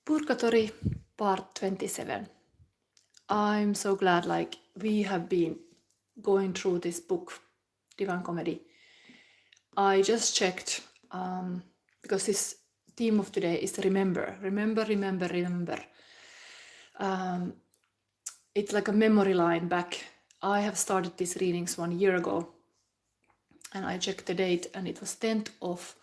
Purgatory part 27. I'm so glad we have been going through this book, Divine Comedy. I just checked because this theme of today is remember. It's like a memory line back. I have started these readings 1 year ago and I checked the date and it was 10th of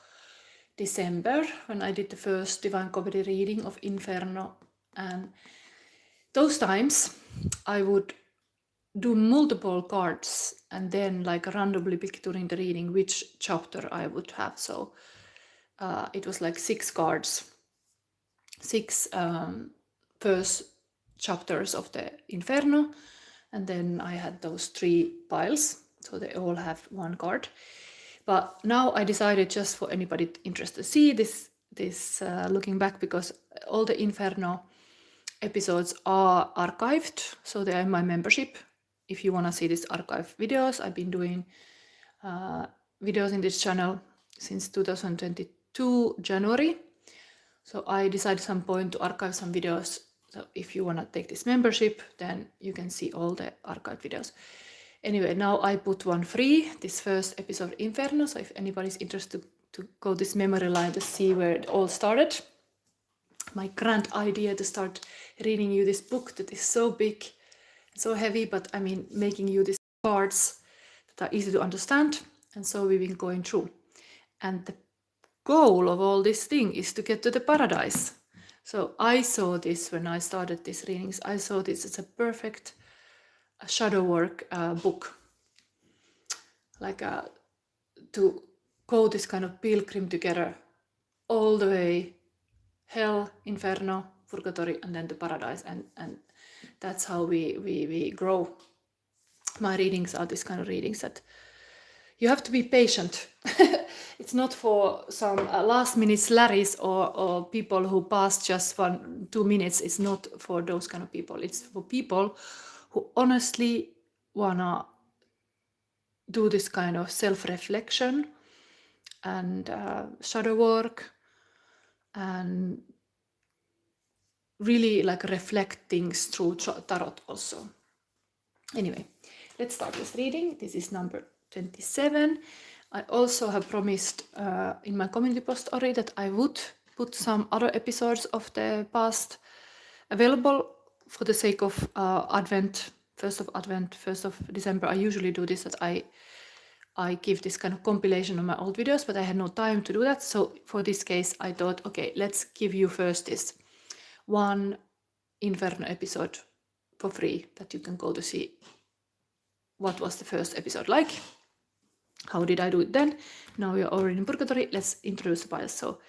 December when I did the first Divine Comedy reading of Inferno, and those times I would do multiple cards and then randomly pick during the reading which chapter I would have. So it was 6 cards, 6 first chapters of the Inferno, and then I had those 3 piles, so they all have 1 card. But now I decided, just for anybody interested to see this looking back, because all the Inferno episodes are archived, so they are in my membership. If you want to see these archive videos, I've been doing videos in this channel since 2022 January. So I decided at some point to archive some videos. So if you want to take this membership, then you can see all the archive videos. Anyway, now I put one free, this first episode Inferno. So if anybody's interested to go this memory line to see where it all started. My grand idea to start reading you this book that is so big, so heavy, but I mean making you these cards that are easy to understand. And so we've been going through. And the goal of all this thing is to get to the paradise. So I saw this when I started these readings. I saw this as a perfect shadowwork book, to go this kind of pilgrim together all the way, hell, Inferno, Purgatory, and then the paradise, and that's how we grow. My readings are this kind of readings that you have to be patient. It's not for some last minute Larrys or people who pass just 1-2 minutes. It's not for those kind of people. It's for people who honestly wanna do this kind of self-reflection and shadow work and really reflect things through tarot also. Anyway, let's start this reading. This is number 27. I also have promised in my community post already that I would put some other episodes of the past available for the sake of Advent, 1st of December. I usually do this, that I give this kind of compilation of my old videos, but I had no time to do that. So for this case, I thought, okay, let's give you first this one Inferno episode for free that you can go to see what was the first episode like. How did I do it then? Now we are already in Purgatory. Let's introduce the piles. So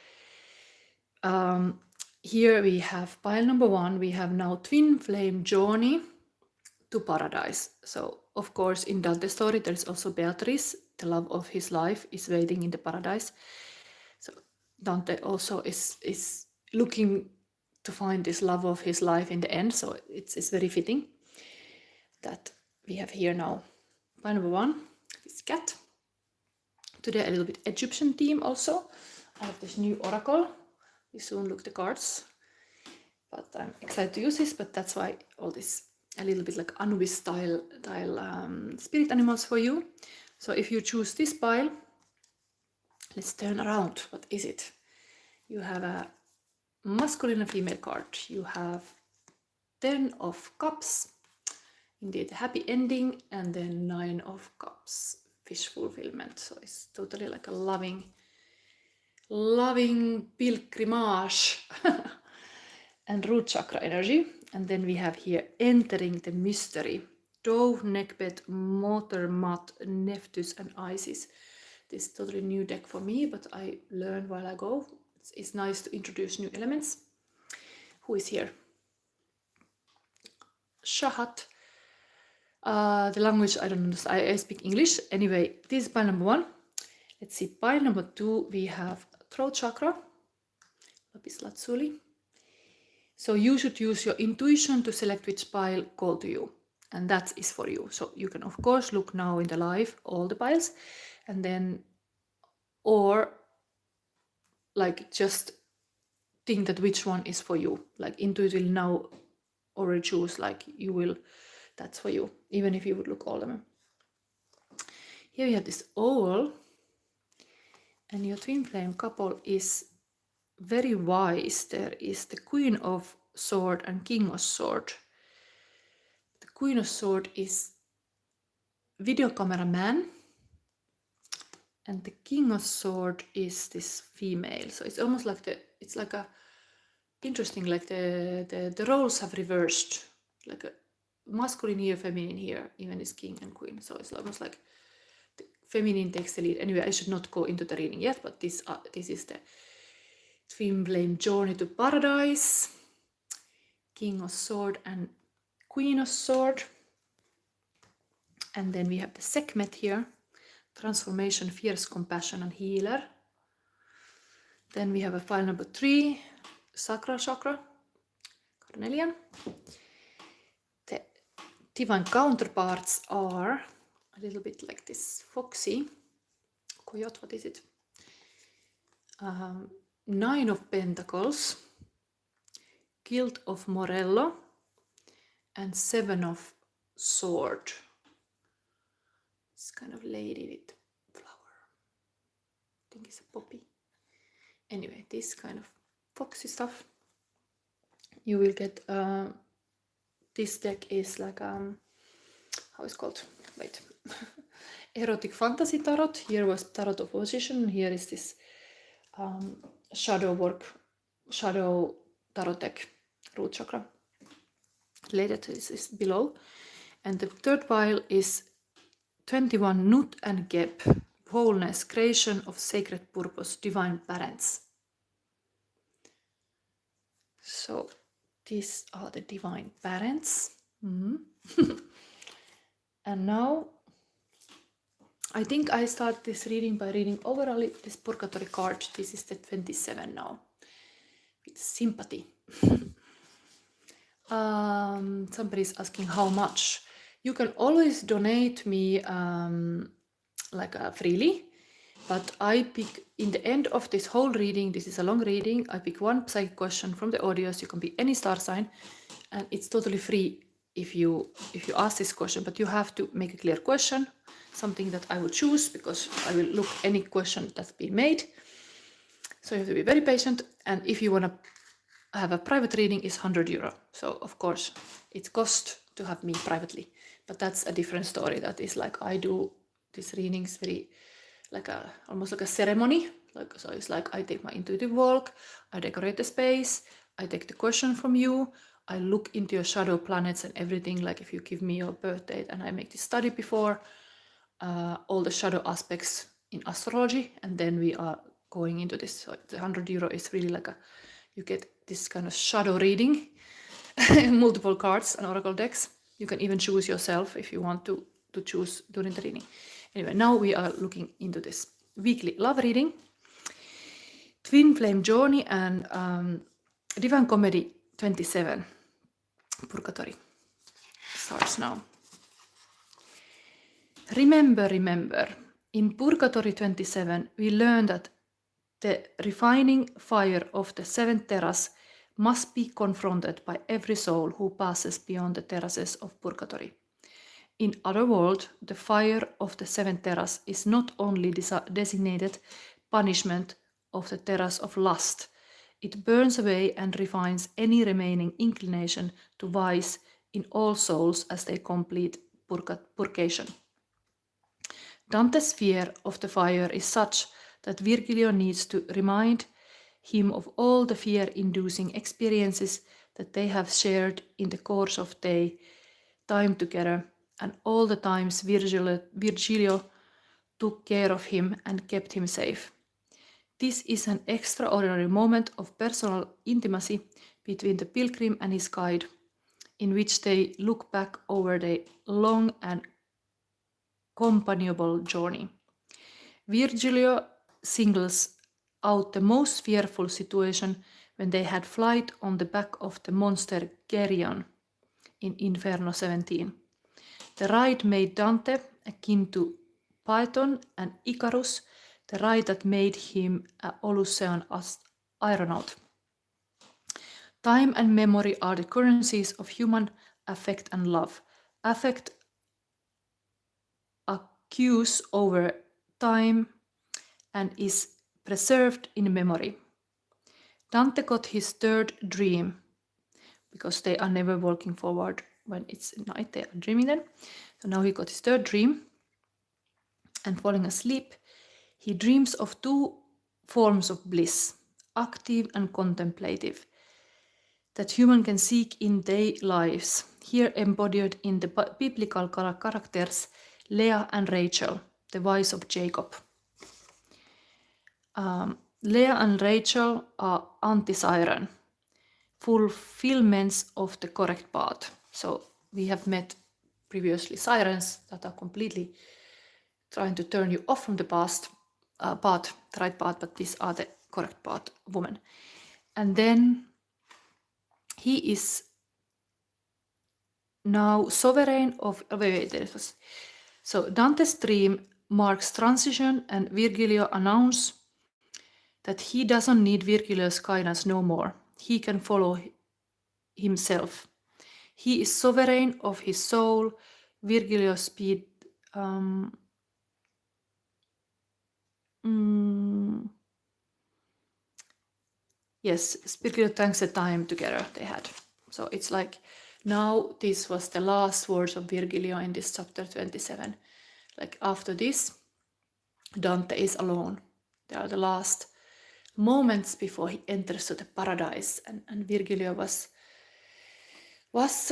here we have pile number 1. We have now Twinflame journey to paradise. So of course in Dante's story there is also Beatrice, the love of his life, is waiting in the paradise. So Dante also is looking to find this love of his life in the end. So it's very fitting that we have here now pile number 1, this cat. Today a little bit Egyptian theme also. I have this new oracle. You soon look the cards, but I'm excited to use this. But that's why all this a little bit like anubis style spirit animals for you. So if you choose this pile, let's turn around. What is it? You have a masculine and female card. You have 10 of cups, indeed a happy ending, and then 9 of cups, wish fulfillment. So it's totally like a loving pilgrimage and root chakra energy. And then we have here entering the mystery, Dove, Nekhbet-Mother-Mut, Nephthys, and Isis. This is totally new deck for me, but I learned while I go. It's nice to introduce new elements. Who is here? Shahat. The language I don't understand. I speak English. Anyway, this is pile number 1. Let's see, pile number 2. We have throat chakra, lapis lazuli. So you should use your intuition to select which pile call to you, and that is for you. So you can of course look now in the live all the piles, and then or just think that which one is for you. Like Intuit will now already choose, like you will, that's for you, even if you would look all them. Here we have this owl, and your twin flame couple is very wise. There is the Queen of Sword and King of Sword. The Queen of Sword is video cameraman, and the King of Sword is this female. So it's almost like it's like a interesting, like the roles have reversed, like a masculine here, feminine here, even is king and queen. So it's almost like the feminine takes the lead. Anyway, I should not go into the reading yet, but this is the Twinflame journey to paradise, King of Sword and Queen of Sword. And then we have the Sekhmet here, transformation, fierce compassion and healer. Then we have a file number 3, SACRAL chakra, carnelian. The divine counterparts are a little bit like this foxy coyote. What is it? 9 of Pentacles, Guild of Morello, and 7 of Sword. This kind of lady with flower. I think it's a poppy. Anyway, this kind of foxy stuff. You will get this deck is like how is it called? Wait. Erotic fantasy tarot. Here was tarot of opposition. Here is this shadowwork, shadow tarot deck, root chakra. Later this is below. And the third pile is 21 Nut and Geb, Wholeness, creation of sacred purpose, divine parents. So these are the divine parents. And now I think I start this reading by reading overall this Purgatory card. This is the 27 now, with sympathy. Somebody's asking how much. You can always donate me freely, but I pick in the end of this whole reading, this is a long reading, I pick one psychic question from the audience. You can be any star sign, and it's totally free if you ask this question, but you have to make a clear question, something that I will choose, because I will look any question that's been made. So you have to be very patient, and if you want to have a private reading, is €100. So of course it costs to have me privately, but that's a different story. That is like I do these readings very like almost like a ceremony. Like, so it's like I take my intuitive walk, I decorate the space, I take the question from you, I look into your shadow planets and everything. Like if you give me your birth date, and I make this study before all the shadow aspects in astrology, and then we are going into this. So the €100 is really like you get this kind of shadow reading, multiple cards and oracle decks. You can even choose yourself if you want to choose during the reading. Anyway, now we are looking into this weekly love reading, Twin Flame Journey, and Divine Comedy 27, Purgatory. Starts now. Remember, in Purgatory 27, we learn that the refining fire of the 7th terrace must be confronted by every soul who passes beyond the terraces of Purgatory. In other words, the fire of the 7th terrace is not only designated punishment of the terrace of lust, it burns away and refines any remaining inclination to vice in all souls as they complete purgation. Dante's fear of the fire is such that Virgilio needs to remind him of all the fear-inducing experiences that they have shared in the course of their time together, and all the times Virgilio took care of him and kept him safe. This is an extraordinary moment of personal intimacy between the pilgrim and his guide, in which they look back over their long and companionable journey. Virgilio singles out the most fearful situation when they had flight on the back of the monster Geryon in Inferno 17. The ride made Dante akin to Python and Icarus, the ride that made him an Olusean aeronaut. Time and memory are the currencies of human affect and love. Affect accrues over time and is preserved in memory. Dante got his third dream, because they are never walking forward when it's night, they are dreaming then. So now he got his third dream, and falling asleep, he dreams of two forms of bliss, active and contemplative, that human can seek in their lives, here embodied in the biblical characters Leah and Rachel, the wives of Jacob. Leah and Rachel are anti-siren, fulfillments of the correct path. So we have met previously sirens that are completely trying to turn you off from the path, the right path, but these are the correct path women. And then he is now sovereign of... So Dante's dream marks transition, and Virgilio announced that he doesn't need Virgilio's guidance no more. He can follow himself. He is sovereign of his soul. Virgilio speed... yes, Virgilio thanks the time together they had. So it's like, now this was the last words of Virgilio in this chapter 27. Like after this, Dante is alone. They are the last moments before he enters to the paradise. And Virgilio was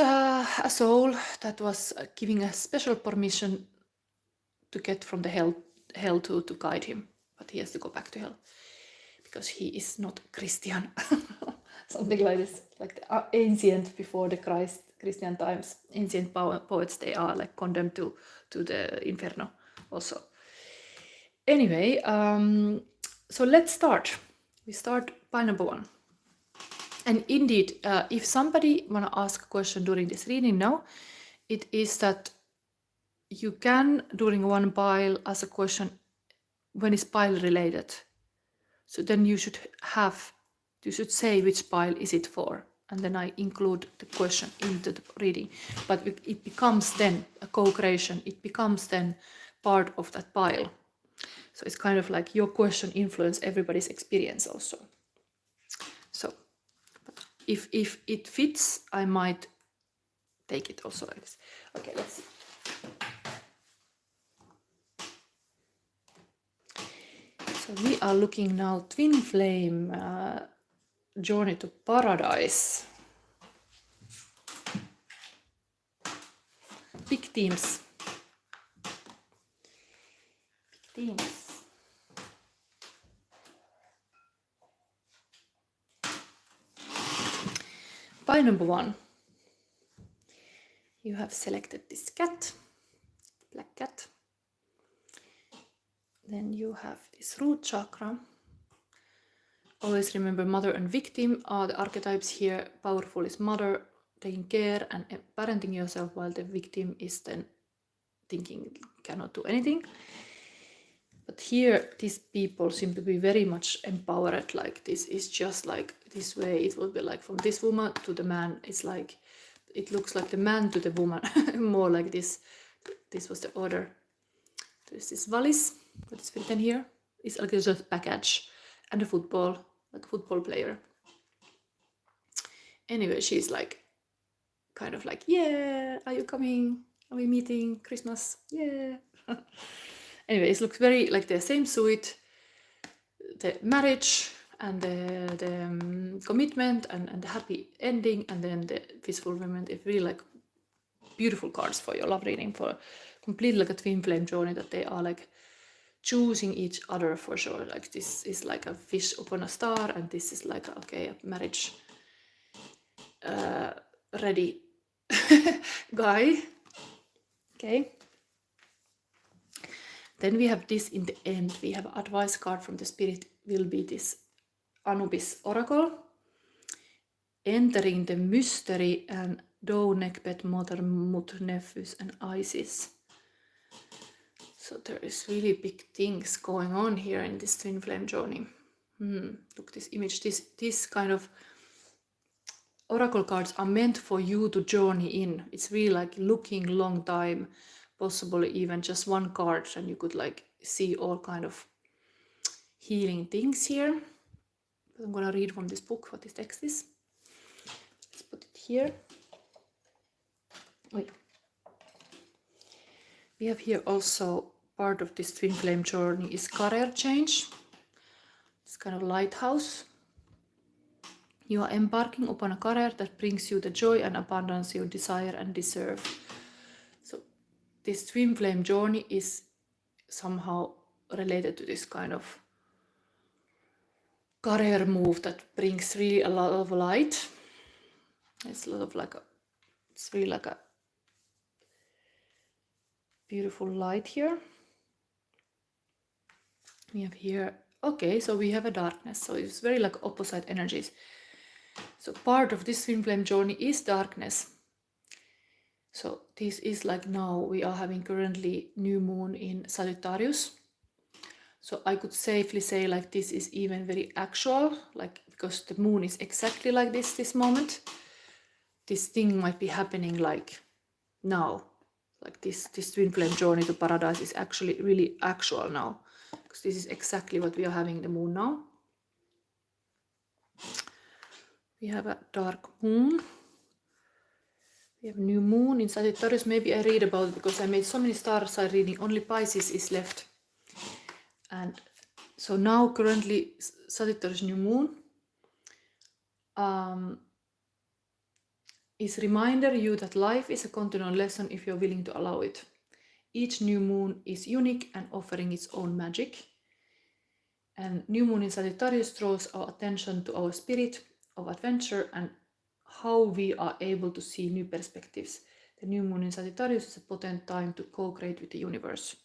a soul that was giving a special permission to get from the hell to guide him. But he has to go back to hell, because he is not Christian. Something like this, like the ancient, before the Christian times, ancient poets, they are like condemned to the inferno also. Anyway, so let's start. We start pile number 1. And indeed, if somebody want to ask a question during this reading now, it is that you can, during one pile, ask a question when it's pile related. So then you should say which pile is it for, and then I include the question into the reading. But it becomes then a co-creation. It becomes then part of that pile. So it's kind of like your question influences everybody's experience also. So if it fits, I might take it also like this. Okay, let's see. So we are looking now Twinflame, Journey to Paradise. Big themes. Pile number 1. You have selected this cat, black cat. Then you have this root chakra. Always remember mother and victim are the archetypes here. Powerful is mother, taking care and parenting yourself, while the victim is then thinking cannot do anything. But here, these people seem to be very much empowered. Like this is just like this way. It will be like from this woman to the man. It's like, it looks like the man to the woman. More like this. This was the order. There's this valise that is written here. It's like just a package and a football, like a football player. Anyway, she's like, kind of like, yeah, are you coming? Are we meeting? Christmas? Yeah. Anyway, it looks very like the same suit, the marriage and the commitment and the happy ending, and then the fulfillment. It's really like beautiful cards for your love reading, for completely like a twin flame journey, that they are like choosing each other for sure. Like this is like a fish upon a star, and this is like a marriage ready guy. Okay. Then we have this in the end. We have advice card from the spirit, will be this Anubis oracle. Entering the mystery and do Nekhbet-Mother-Mut, Nephthys and Isis. So there is really big things going on here in this twin flame journey. Look, this image, this kind of oracle cards are meant for you to journey in. It's really like looking long time, possibly even just one card, and you could like see all kind of healing things here. I'm gonna read from this book what this text is. Let's put it here. Wait. We have here also part of this twin flame journey is career change. It's kind of lighthouse. You are embarking upon a career that brings you the joy and abundance you desire and deserve. So this twin flame journey is somehow related to this kind of career move that brings really a lot of light. It's a lot of like it's really like a beautiful light here. We have here, okay, so we have a darkness, so it's very like opposite energies. So part of this twin flame journey is darkness. So this is like now we are having currently new moon in Sagittarius. So I could safely say like this is even very actual, like because the moon is exactly like this moment. This thing might be happening like now. Like this twin flame journey to paradise is actually really actual now. Because this is exactly what we are having in the moon now. We have a dark moon. We have new moon in Sagittarius. Maybe I read about it because I made so many star sign reading. Only Pisces is left. And so now currently Sagittarius new moon is reminder you that life is a continual lesson if you're willing to allow it. Each new moon is unique and offering its own magic. And new moon in Sagittarius draws our attention to our spirit of adventure and how we are able to see new perspectives. The new moon in Sagittarius is a potent time to co-create with the universe.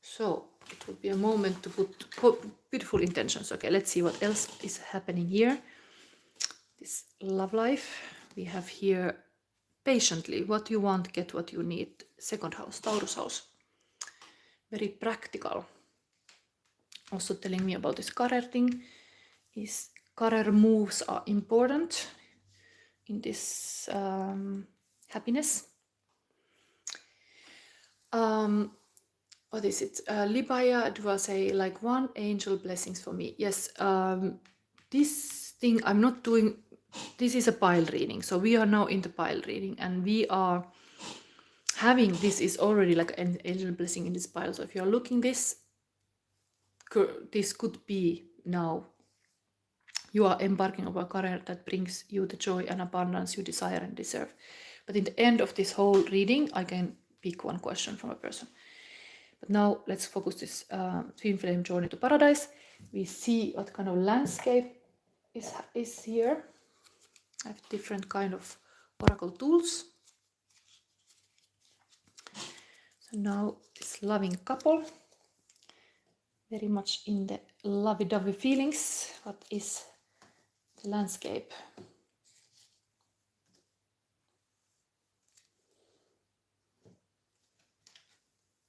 So it would be a moment to put beautiful intentions. Okay, let's see what else is happening here. This love life. We have here patiently, what you want, get what you need. Second house, Taurus house. Very practical. Also telling me about this career thing. Is career moves are important in this happiness. What is it? Libaya, do I say like one angel blessings for me? Yes. This thing I'm not doing. This is a pile reading. So we are now in the pile reading and we are having, this is already like an angel blessing in this pile. So if you're looking this could be now you are embarking on a career that brings you the joy and abundance you desire and deserve. But in the end of this whole reading, I can pick one question from a person. But now let's focus this twin flame journey to paradise. We see what kind of landscape is here. I have different kind of oracle tools. So now this loving couple, very much in the lovey-dovey feelings. What is the landscape?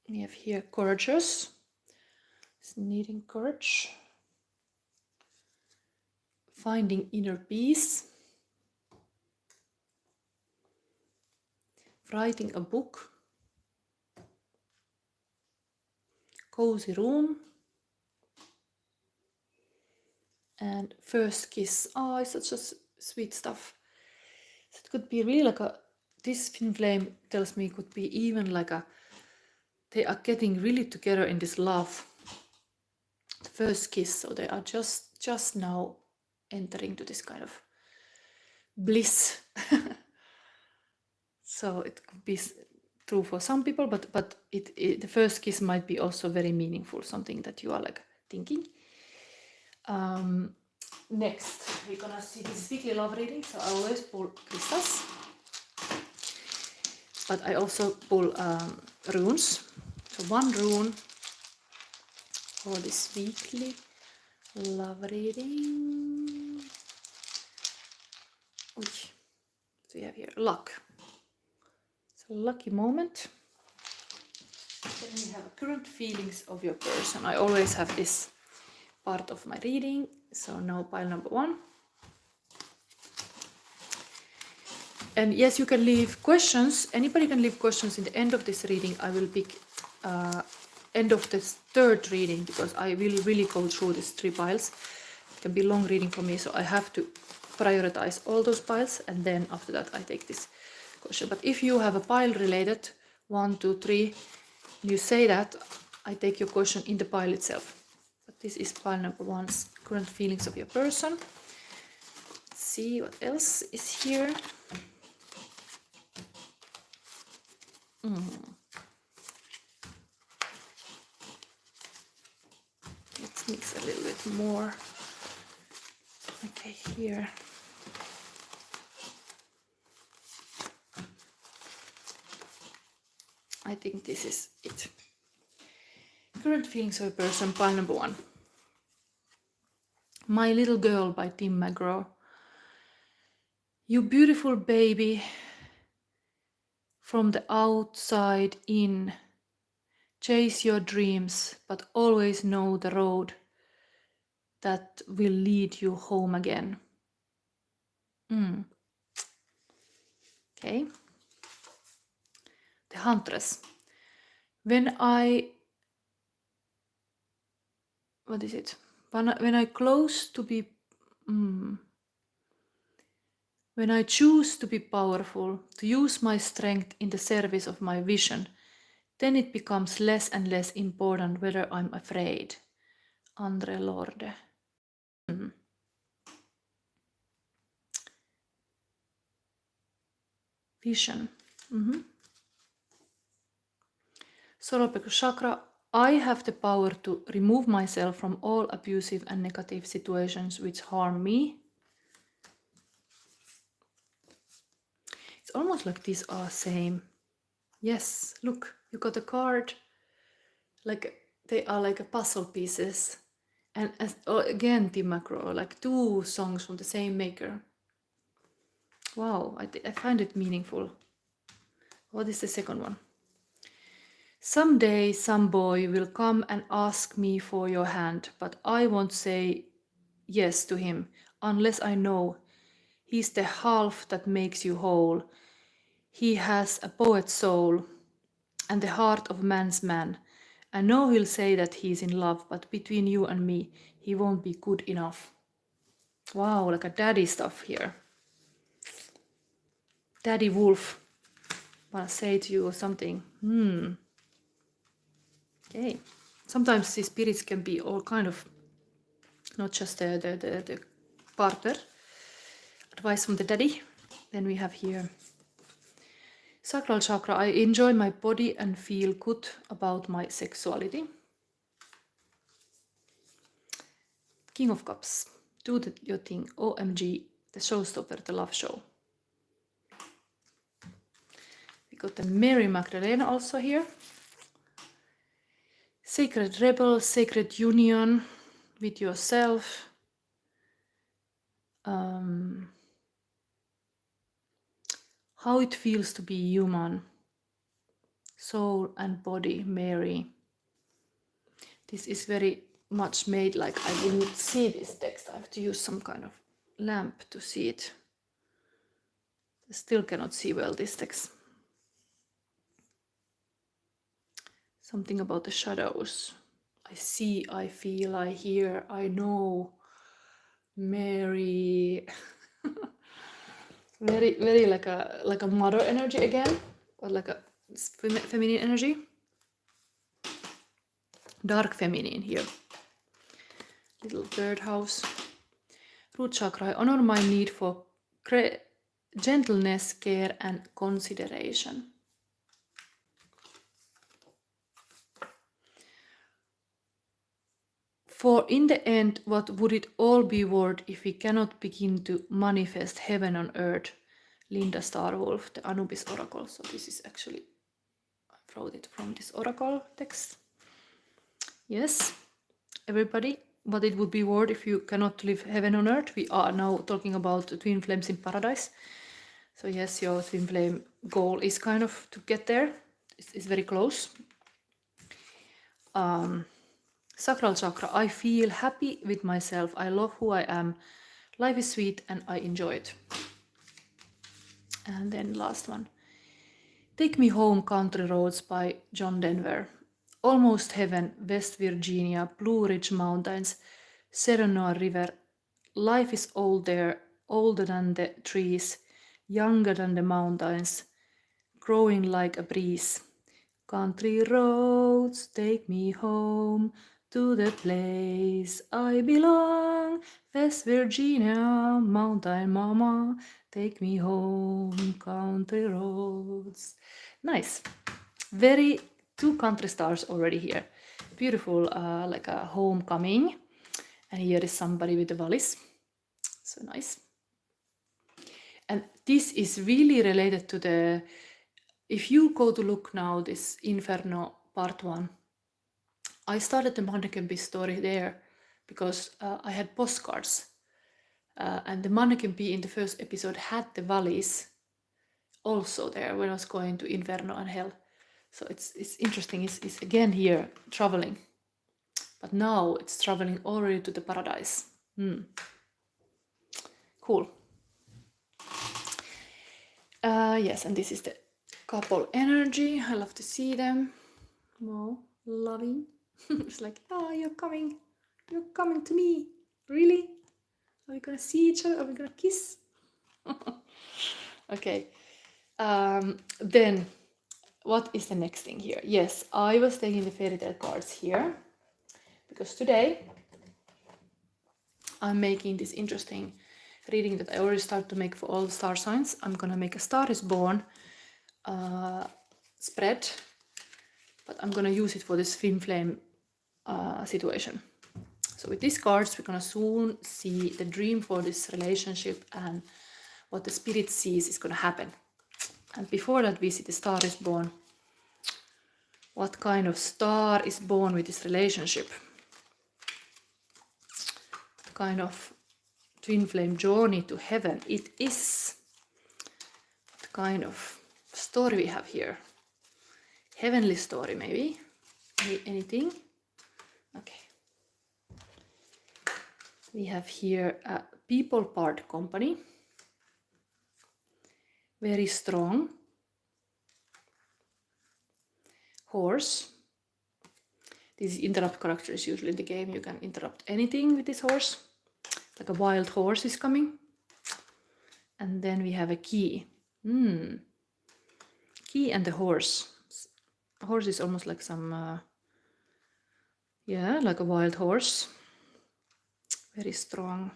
We have here courageous, it's needing courage, finding inner peace, writing a book, cozy room, and first kiss. Oh, it's such a sweet stuff. So it could be really like a, this twin flame tells me could be even like a, they are getting really together in this love. The first kiss, so they are just now entering to this kind of bliss. So it could be true for some people, but the first kiss might be also very meaningful, something that you are like thinking. Next, we're gonna see this weekly love reading. So I always pull crystals, but I also pull runes. So one rune for this weekly love reading. So we have here luck. It's a lucky moment. Then we have current feelings of your person. I always have this part of my reading. So now pile number one. And yes, you can leave questions. Anybody can leave questions in the end of this reading. I will pick end of this third reading because I will really go through these 3 piles. It can be long reading for me, so I have to prioritize all those piles, and then after that I take this question. But if you have a pile related 1, 2, 3, you say that, I take your question in the pile itself. But this is pile number 1's current feelings of your person. Let's see what else is here. Let's mix a little bit more. Okay, here. I think this is it. Current feelings of a person, pile number 1. My Little Girl by Tim McGraw. You beautiful baby, from the outside in, chase your dreams, but always know the road that will lead you home again. Okay. The Huntress. When I When I choose to be powerful, to use my strength in the service of my vision, then it becomes less and less important whether I'm afraid. Andre Lorde. Vision. Solar plexus chakra. I have the power to remove myself from all abusive and negative situations which harm me. It's almost like these are same. Yes, look, you got a card. Like they are like a puzzle pieces. And again, Tim McGraw, like 2 songs from the same maker. Wow, I find it meaningful. What is the second one? Someday some boy will come and ask me for your hand, but I won't say yes to him unless I know he's the half that makes you whole. He has a poet's soul and the heart of man's man. I know he'll say that he's in love, but between you and me, he won't be good enough. Wow, like a daddy stuff here. Daddy wolf. Wanna say to you or something. Okay. Sometimes the spirits can be all kind of, not just the partner. Advice from the daddy. Then we have here Sacral chakra. I enjoy my body and feel good about my sexuality. King of Cups. Do your thing. OMG. The showstopper, the love show. We got the Mary Magdalene also here. Sacred rebel, sacred union with yourself. How it feels to be human. Soul and body, Mary. This is very much made like I didn't see this text. I have to use some kind of lamp to see it. I still cannot see well this text. Something about the shadows. I see, I feel, I hear, I know. Mary. very like a mother energy again, or like a feminine energy. Dark feminine here. Little third house. Root chakra. I honor my need for gentleness, care, and consideration. For in the end, what would it all be worth if we cannot begin to manifest heaven on earth? Linda Starwolf, the Anubis oracle. So this is actually, I wrote it from this oracle text. Yes, everybody, what it would be worth if you cannot live heaven on earth. We are now talking about twin flames in paradise. So yes, your twin flame goal is kind of to get there. It's very close. Sacral chakra. I feel happy with myself. I love who I am. Life is sweet and I enjoy it. And then last one. Take Me Home, Country Roads by John Denver. Almost Heaven, West Virginia, Blue Ridge Mountains, Serenoa River. Life is old there, older than the trees, younger than the mountains, growing like a breeze. Country roads, take me home to the place I belong. West Virginia, mountain mama, take me home, country roads. Nice. Very two country stars already here. Beautiful, like a homecoming. And here is somebody with the valise. So nice. And this is really related to the, if you go to look now, this Inferno part 1, I started the mannequin bee story there because I had postcards. And the mannequin bee in the first episode had the valise also there when I was going to Inferno and Hell. So it's interesting, it's again here traveling. But now it's traveling already to the paradise. Cool. Yes, and this is the couple energy. I love to see them. Wow, loving. It's like, oh, you're coming to me. Really? Are we gonna see each other? Are we gonna kiss? Okay. Then, what is the next thing here? Yes, I was taking the fairy tale cards here because today I'm making this interesting reading that I already started to make for all the star signs. I'm gonna make a Star is Born spread, but I'm gonna use it for this Twinflame situation. So with these cards, we're gonna soon see the dream for this relationship and what the spirit sees is gonna happen. And before that, we see the Star is Born. What kind of star is born with this relationship? What kind of twin flame journey to heaven it is? What kind of story we have here? Heavenly story, maybe? Anything? Okay. We have here a people part company. Very strong. Horse. These interrupt characters usually in the game. You can interrupt anything with this horse. Like a wild horse is coming. And then we have a key. Key and the horse. A horse is almost like some, yeah, like a wild horse. Very strong.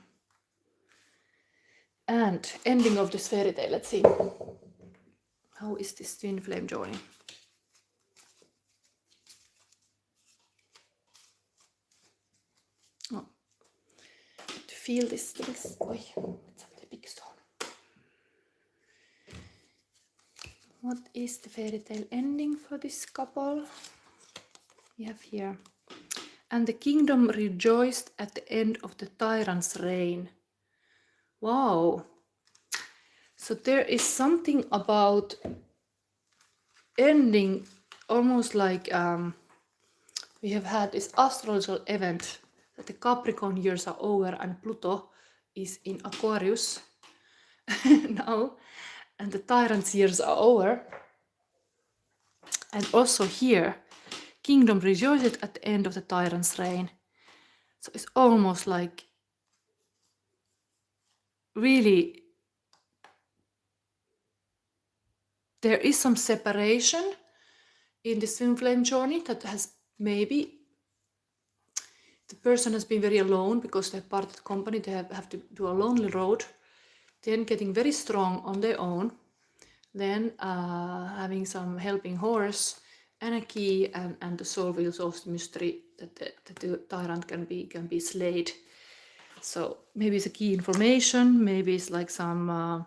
And ending of this fairy tale. Let's see. How is this twin flame journey? Oh, to feel this. Oh, let's have the big stone. What is the fairy tale ending for this couple? We have here. And the kingdom rejoiced at the end of the tyrant's reign. Wow. So there is something about ending, almost like we have had this astrological event that the Capricorn years are over and Pluto is in Aquarius now, and the tyrant's years are over. And also here, kingdom rejoiced at the end of the tyrant's reign. So it's almost like really there is some separation in this twin flame journey that has maybe the person has been very alone because they parted company, they have to do a lonely road, then getting very strong on their own, then having some helping horse and a key and the soul will solve the mystery that the tyrant can be slayed. So maybe it's a key information, maybe it's like some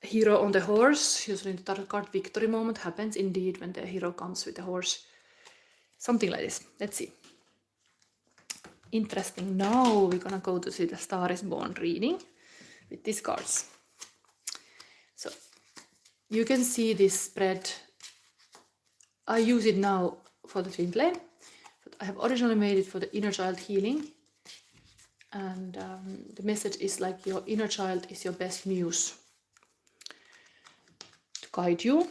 hero on the horse. Usually in the tarot card victory moment happens indeed when the hero comes with the horse. Something like this. Let's see. Interesting. Now we're gonna go to see the Star is Born reading with these cards. So you can see this spread. I use it now for the twin flame, but I have originally made it for the inner child healing. And the message is like your inner child is your best muse. guide you.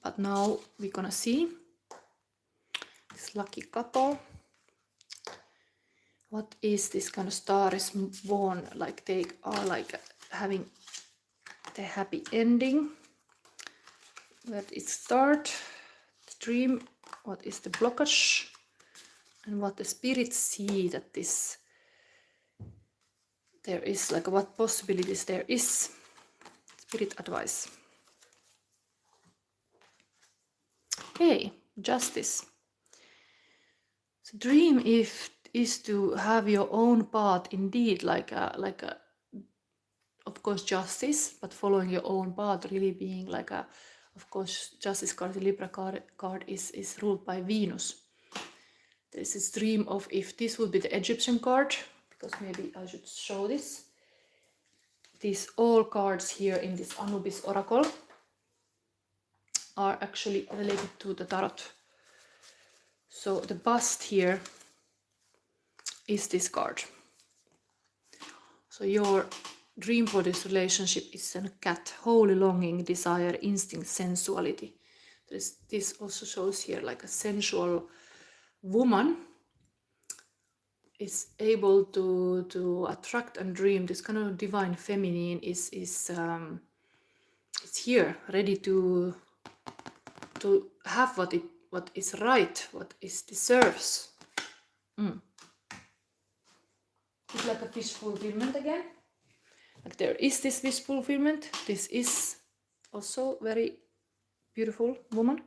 But now we're gonna see this lucky couple. What is this kind of Star is born? Like they are like having the happy ending. Where did it start? The dream. What is the blockage? And what the spirits see that this there is, like what possibilities there is. Spirit advice. Okay, justice. So dream is to have your own path indeed, like a of course justice, but following your own path, really being like a, of course, justice card, the Libra card is ruled by Venus. There's this dream of, if this would be the Egyptian card, because maybe I should show this. These all cards here in this Anubis oracle are actually related to the tarot. So the bust here is this card. So your dream for this relationship is a cat, holy longing, desire, instinct, sensuality. This also shows here like a sensual woman is able to attract and dream. This kind of divine feminine is it's here, ready to have what is right, what is deserves. It's like a wish fulfillment again. Like there is this wish fulfillment. This is also very beautiful woman.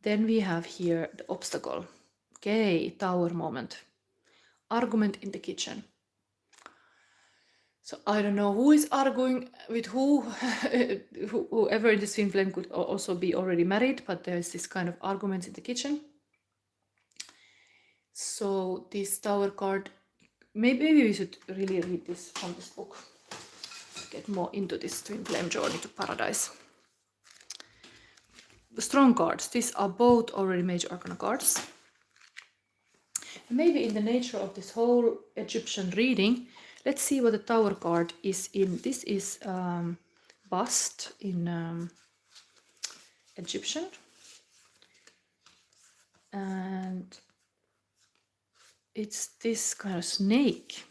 Then we have here the obstacle. Okay, tower moment. Argument in the kitchen. So I don't know who is arguing with who. Whoever in this Twinflame could also be already married, but there is this kind of argument in the kitchen. So this tower card, maybe we should really read this from this book to get more into this Twinflame journey to paradise. The strong cards, these are both already major arcana cards. Maybe in the nature of this whole Egyptian reading, let's see what the tower card is in. This is bust in Egyptian. And it's this kind of snake.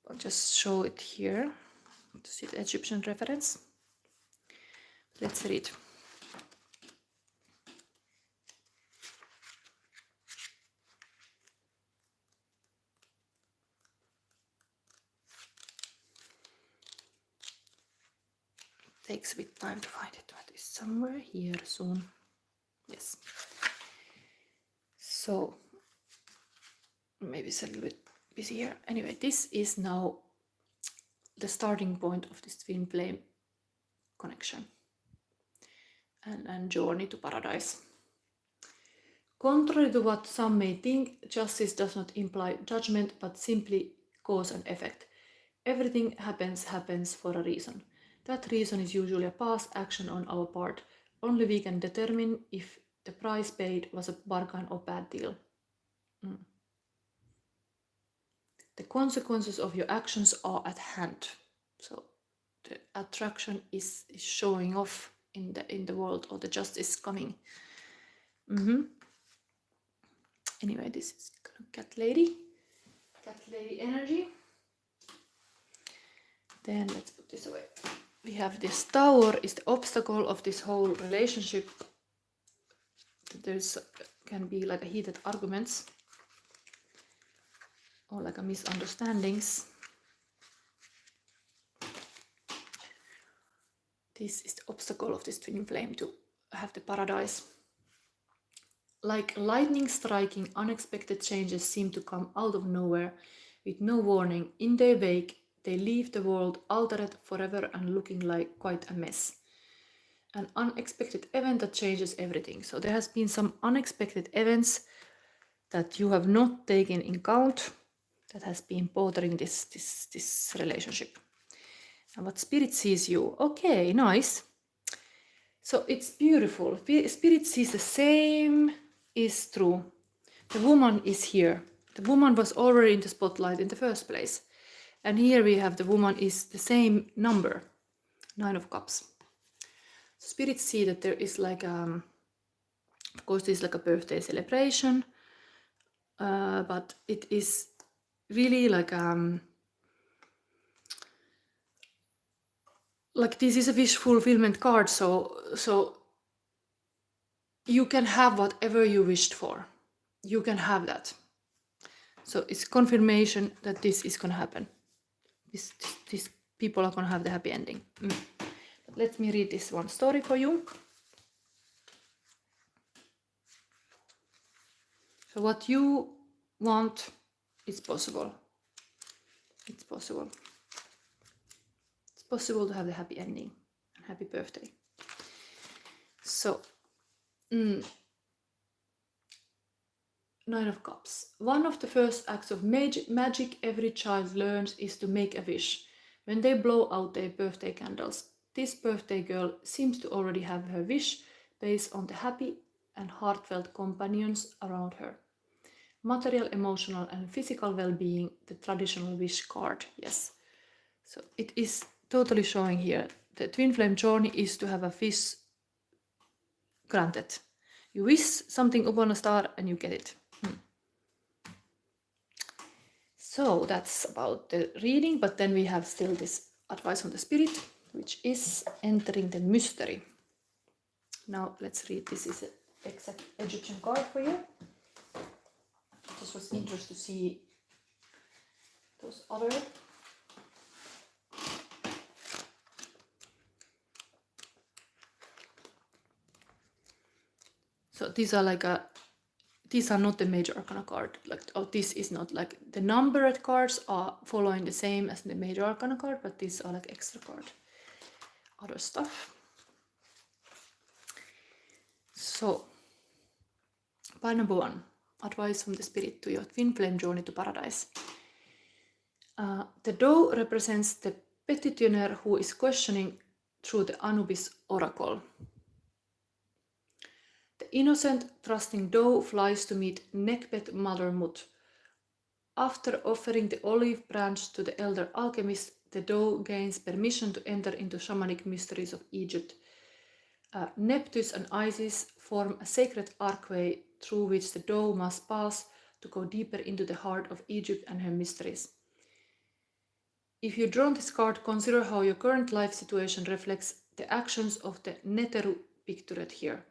I'll just show it here to see the Egyptian reference. Let's read. Takes a bit time to find it, but it's somewhere here soon. Yes. So maybe it's a little bit busy here. Anyway, this is now the starting point of this Twinflame connection and journey to paradise. Contrary to what some may think, justice does not imply judgment, but simply cause and effect. Everything happens for a reason. That reason is usually a past action on our part. Only we can determine if the price paid was a bargain or bad deal. The consequences of your actions are at hand. So the attraction is showing off in the world, or the justice coming. Anyway, this is cat lady energy. Then let's put this away. We have this tower is the obstacle of this whole relationship. There's can be like a heated arguments or like a misunderstandings. This is the obstacle of this Twinflame to have the paradise. Like lightning striking, unexpected changes seem to come out of nowhere with no warning. In their wake, they leave the world altered forever and looking like quite a mess. An unexpected event that changes everything. So there has been some unexpected events that you have not taken in account that has been bothering this relationship. And what Spirit sees you. Okay, nice. So it's beautiful. Spirit sees the same is true. The woman is here. the woman was already in the spotlight in the first place. And here we have the woman is the same number, 9 of Cups. Spirits see that there is like, of course, this is like a birthday celebration, but it is really like this is a wish fulfillment card, so you can have whatever you wished for. You can have that. So it's confirmation that this is gonna happen. These people are gonna have the happy ending. But let me read this one story for you. So what you want is possible. It's possible. It's possible to have the happy ending and happy birthday. So, 9 of Cups. One of the first acts of magic every child learns is to make a wish. When they blow out their birthday candles, this birthday girl seems to already have her wish based on the happy and heartfelt companions around her. Material, emotional, and physical well-being, the traditional wish card. Yes. So it is totally showing here. The twin flame journey is to have a wish granted. You wish something upon a star and you get it. So that's about the reading, but then we have still this advice from the spirit, which is entering the mystery. Now let's read. This is an exact Egyptian card for you. This was interesting to see those other. So these are like these are not the major arcana card. This is not like the numbered cards are following the same as the major arcana card, but these are like extra card, other stuff. So, part number 1, advice from the spirit to your twin flame journey to paradise. The doe represents the petitioner who is questioning through the Anubis oracle. The innocent, trusting doe flies to meet Nekhbet-Mother-Mut. After offering the olive branch to the elder alchemist, the doe gains permission to enter into shamanic mysteries of Egypt. Nephthys and Isis form a sacred archway through which the doe must pass to go deeper into the heart of Egypt and her mysteries. If you draw this card, consider how your current life situation reflects the actions of the Neteru pictured here.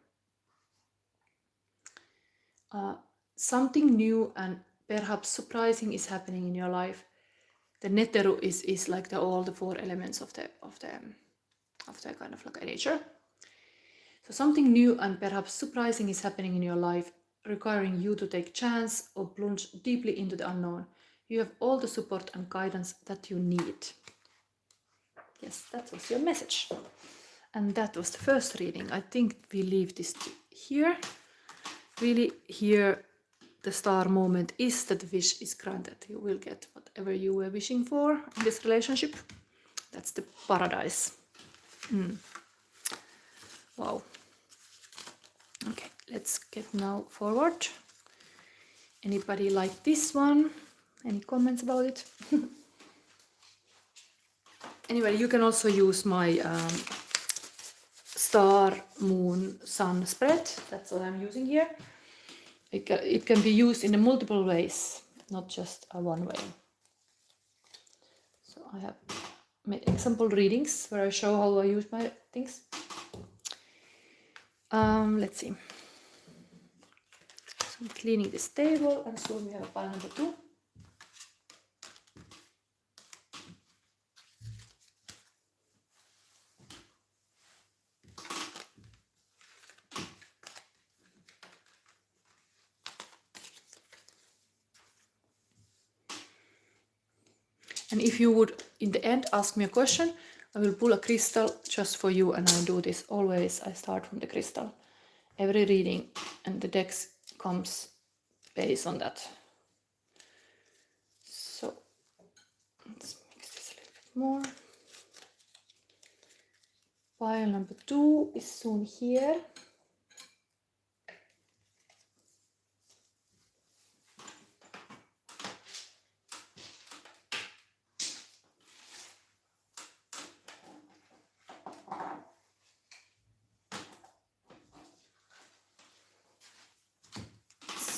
Something new and perhaps surprising is happening in your life. The Neteru is like all the 4 elements of the kind of like a nature. So something new and perhaps surprising is happening in your life, requiring you to take chance or plunge deeply into the unknown. You have all the support and guidance that you need. Yes, that was your message. And that was the first reading. I think we leave this here. Really, here the star moment is that the wish is granted. You will get whatever you were wishing for in this relationship. That's the paradise. Wow. Okay, let's get now forward. Anybody like this one? Any comments about it? Anyway, you can also use my star, moon, sun spread. That's what I'm using here. It can be used in multiple ways, not just a one way. So I have made example readings where I show how I use my things. Let's see. So I'm cleaning this table, and soon we have a pile number 2. And if you would, in the end, ask me a question, I will pull a crystal just for you, and I do this always. I start from the crystal. Every reading, and the deck comes based on that. So, let's mix this a little bit more. Pile number 2 is soon here.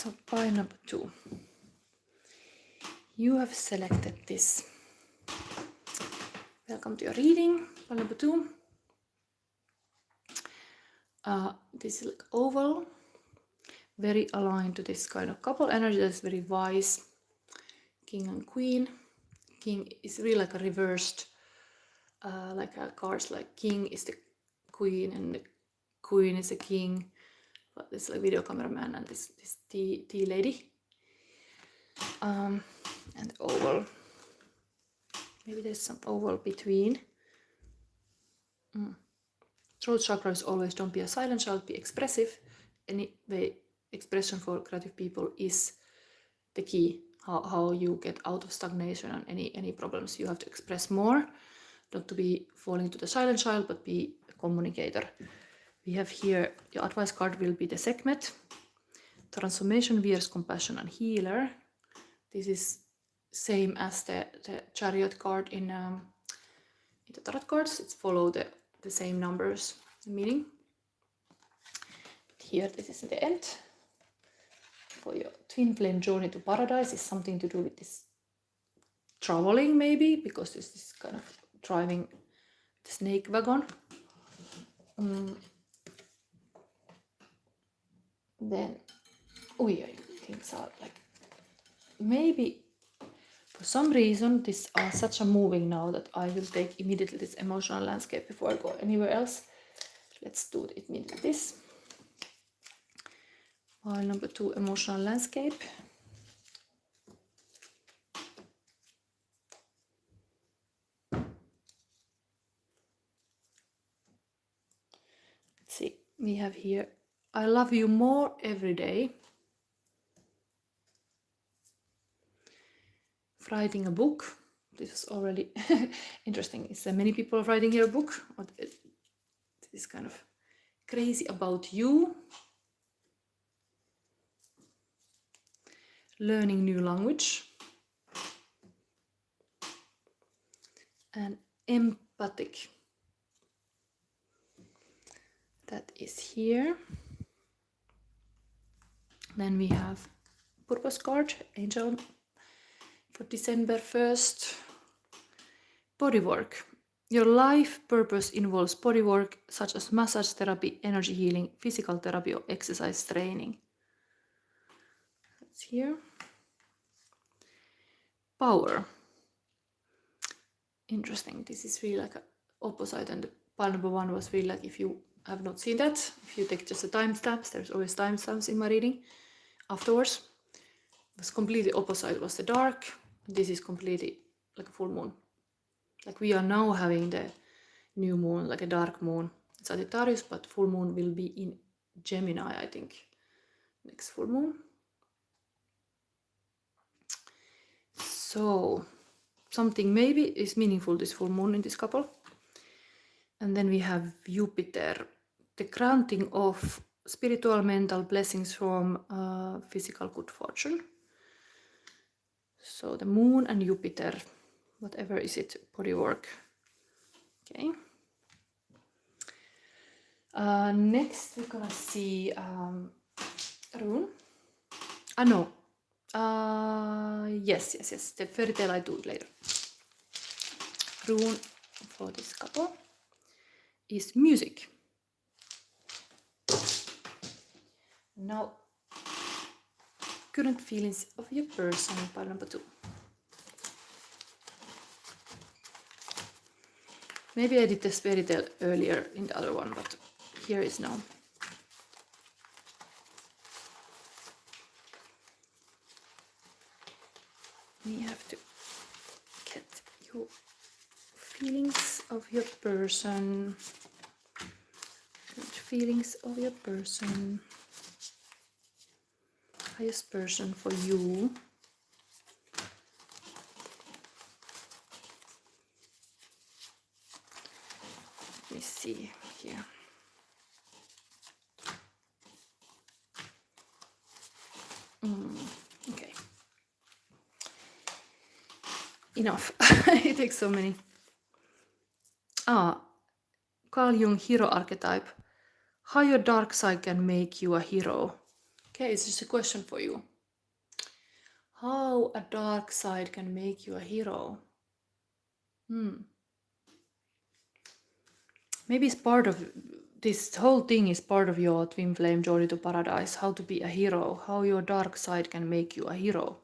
So pile number 2. You have selected this. Welcome to your reading, pile number 2. This is like oval, very aligned to this kind of couple energy that's very wise. King and Queen. King is really like a reversed, like a cards like King is the Queen and the Queen is a King. But this like video cameraman and this tea lady. And oval. Maybe there's some oval between. Throat chakra is always don't be a silent child, be expressive. Anyway, expression for creative people is the key. How you get out of stagnation and any problems. You have to express more, not to be falling to the silent child, but be a communicator. We have here, your advice card will be the Sekhmet. Transformation, Veers, Compassion and Healer. This is same as the Chariot card in the Tarot cards. It's follow the same numbers, the meaning. Here, this is the end. For your Twinflame journey to paradise is something to do with this traveling, maybe, because this is kind of driving the snake wagon. Then, things are like, maybe for some reason these are such a moving now that I will take immediately this emotional landscape before I go anywhere else. Let's do it immediately. This. Pile number 2, emotional landscape. Let's see, we have here, I love you more every day. Writing a book. This is already interesting. Is there many people writing your book? This is kind of crazy about you. Learning new language. And empathic. That is here. Then we have purpose card, angel for December 1st. Body work. Your life purpose involves body work such as massage therapy, energy healing, physical therapy or exercise training. That's here. Power. Interesting. This is really like an opposite, and the pile number 1 was really like, if you have not seen that, if you take just the timestamps, there's always timestamps in my reading afterwards. It was completely opposite, it was the dark. This is completely like a full moon. Like we are now having the new moon, like a dark moon in Sagittarius, but full moon will be in Gemini, I think, next full moon. So something maybe is meaningful this full moon in this couple. And then we have Jupiter, the granting of spiritual, mental blessings from physical good fortune. So the moon and Jupiter, whatever is it, body work. Okay. Next we're gonna see rune. No. Yes. The fairy tale I do it later. Rune for this couple is music. Now, current feelings of your person, pile number 2. Maybe I did this fairy tale earlier in the other one, but here is now. We have to get your feelings of your person. Feelings of your person. Highest person for you. Let me see here. Okay. Enough. It takes so many. Carl Jung hero archetype. How your dark side can make you a hero. Okay, it's just a question for you. How a dark side can make you a hero? Maybe it's part of this whole thing is part of your twin flame journey to paradise. How to be a hero. How your dark side can make you a hero.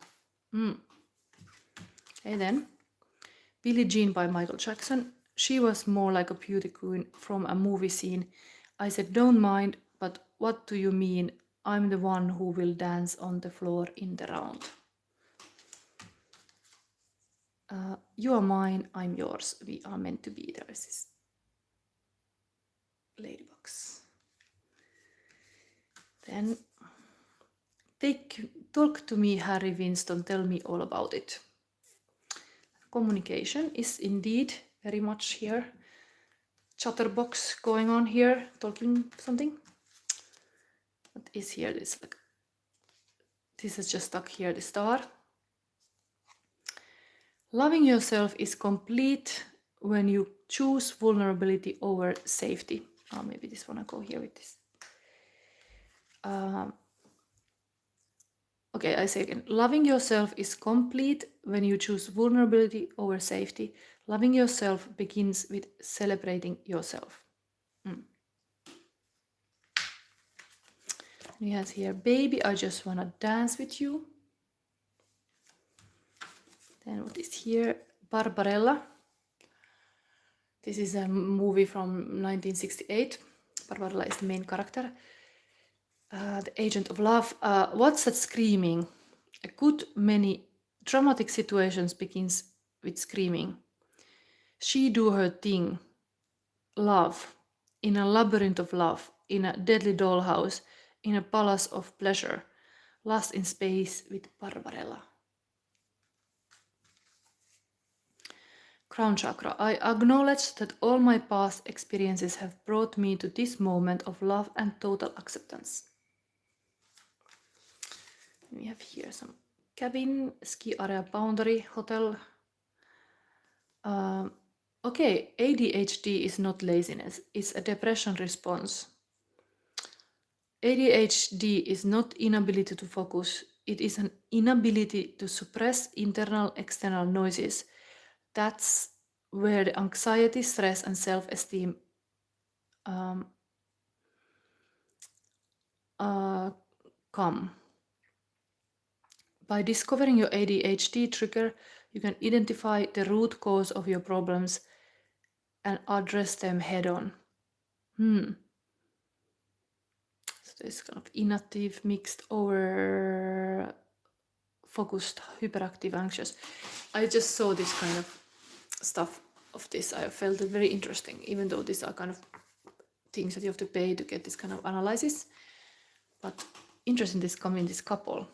Okay, then Billie Jean by Michael Jackson. She was more like a beauty queen from a movie scene. I said, don't mind, but what do you mean? I'm the one who will dance on the floor in the round. You are mine, I'm yours. We are meant to be. There is this ladybugs. Then talk to me, Harry Winston. Tell me all about it. Communication is indeed very much here. Chatterbox going on here, talking something. What is here? This is just stuck here, the star. Loving yourself is complete when you choose vulnerability over safety. Oh, maybe this one I go here with this. Okay, I say again. Loving yourself is complete when you choose vulnerability over safety. Loving yourself begins with celebrating yourself. We have here, baby, I just want to dance with you. Then what is here? Barbarella. This is a movie from 1968. Barbarella is the main character. The agent of love. What's that screaming? A good many dramatic situations begins with screaming. She do her thing. Love. In a labyrinth of love. In a deadly dollhouse. In a palace of pleasure. Lost in space with Barbarella. Crown chakra. I acknowledge that all my past experiences have brought me to this moment of love and total acceptance. We have here some cabin, ski area, boundary, hotel. Okay, ADHD is not laziness, it's a depression response. ADHD is not inability to focus, it is an inability to suppress internal, external noises. That's where the anxiety, stress, and self-esteem come. By discovering your ADHD trigger, you can identify the root cause of your problems and address them head-on. So this kind of inactive, mixed, over focused, hyperactive, anxious. I just saw this kind of stuff of this. I felt it very interesting, even though these are kind of things that you have to pay to get this kind of analysis. But interesting this come in this couple.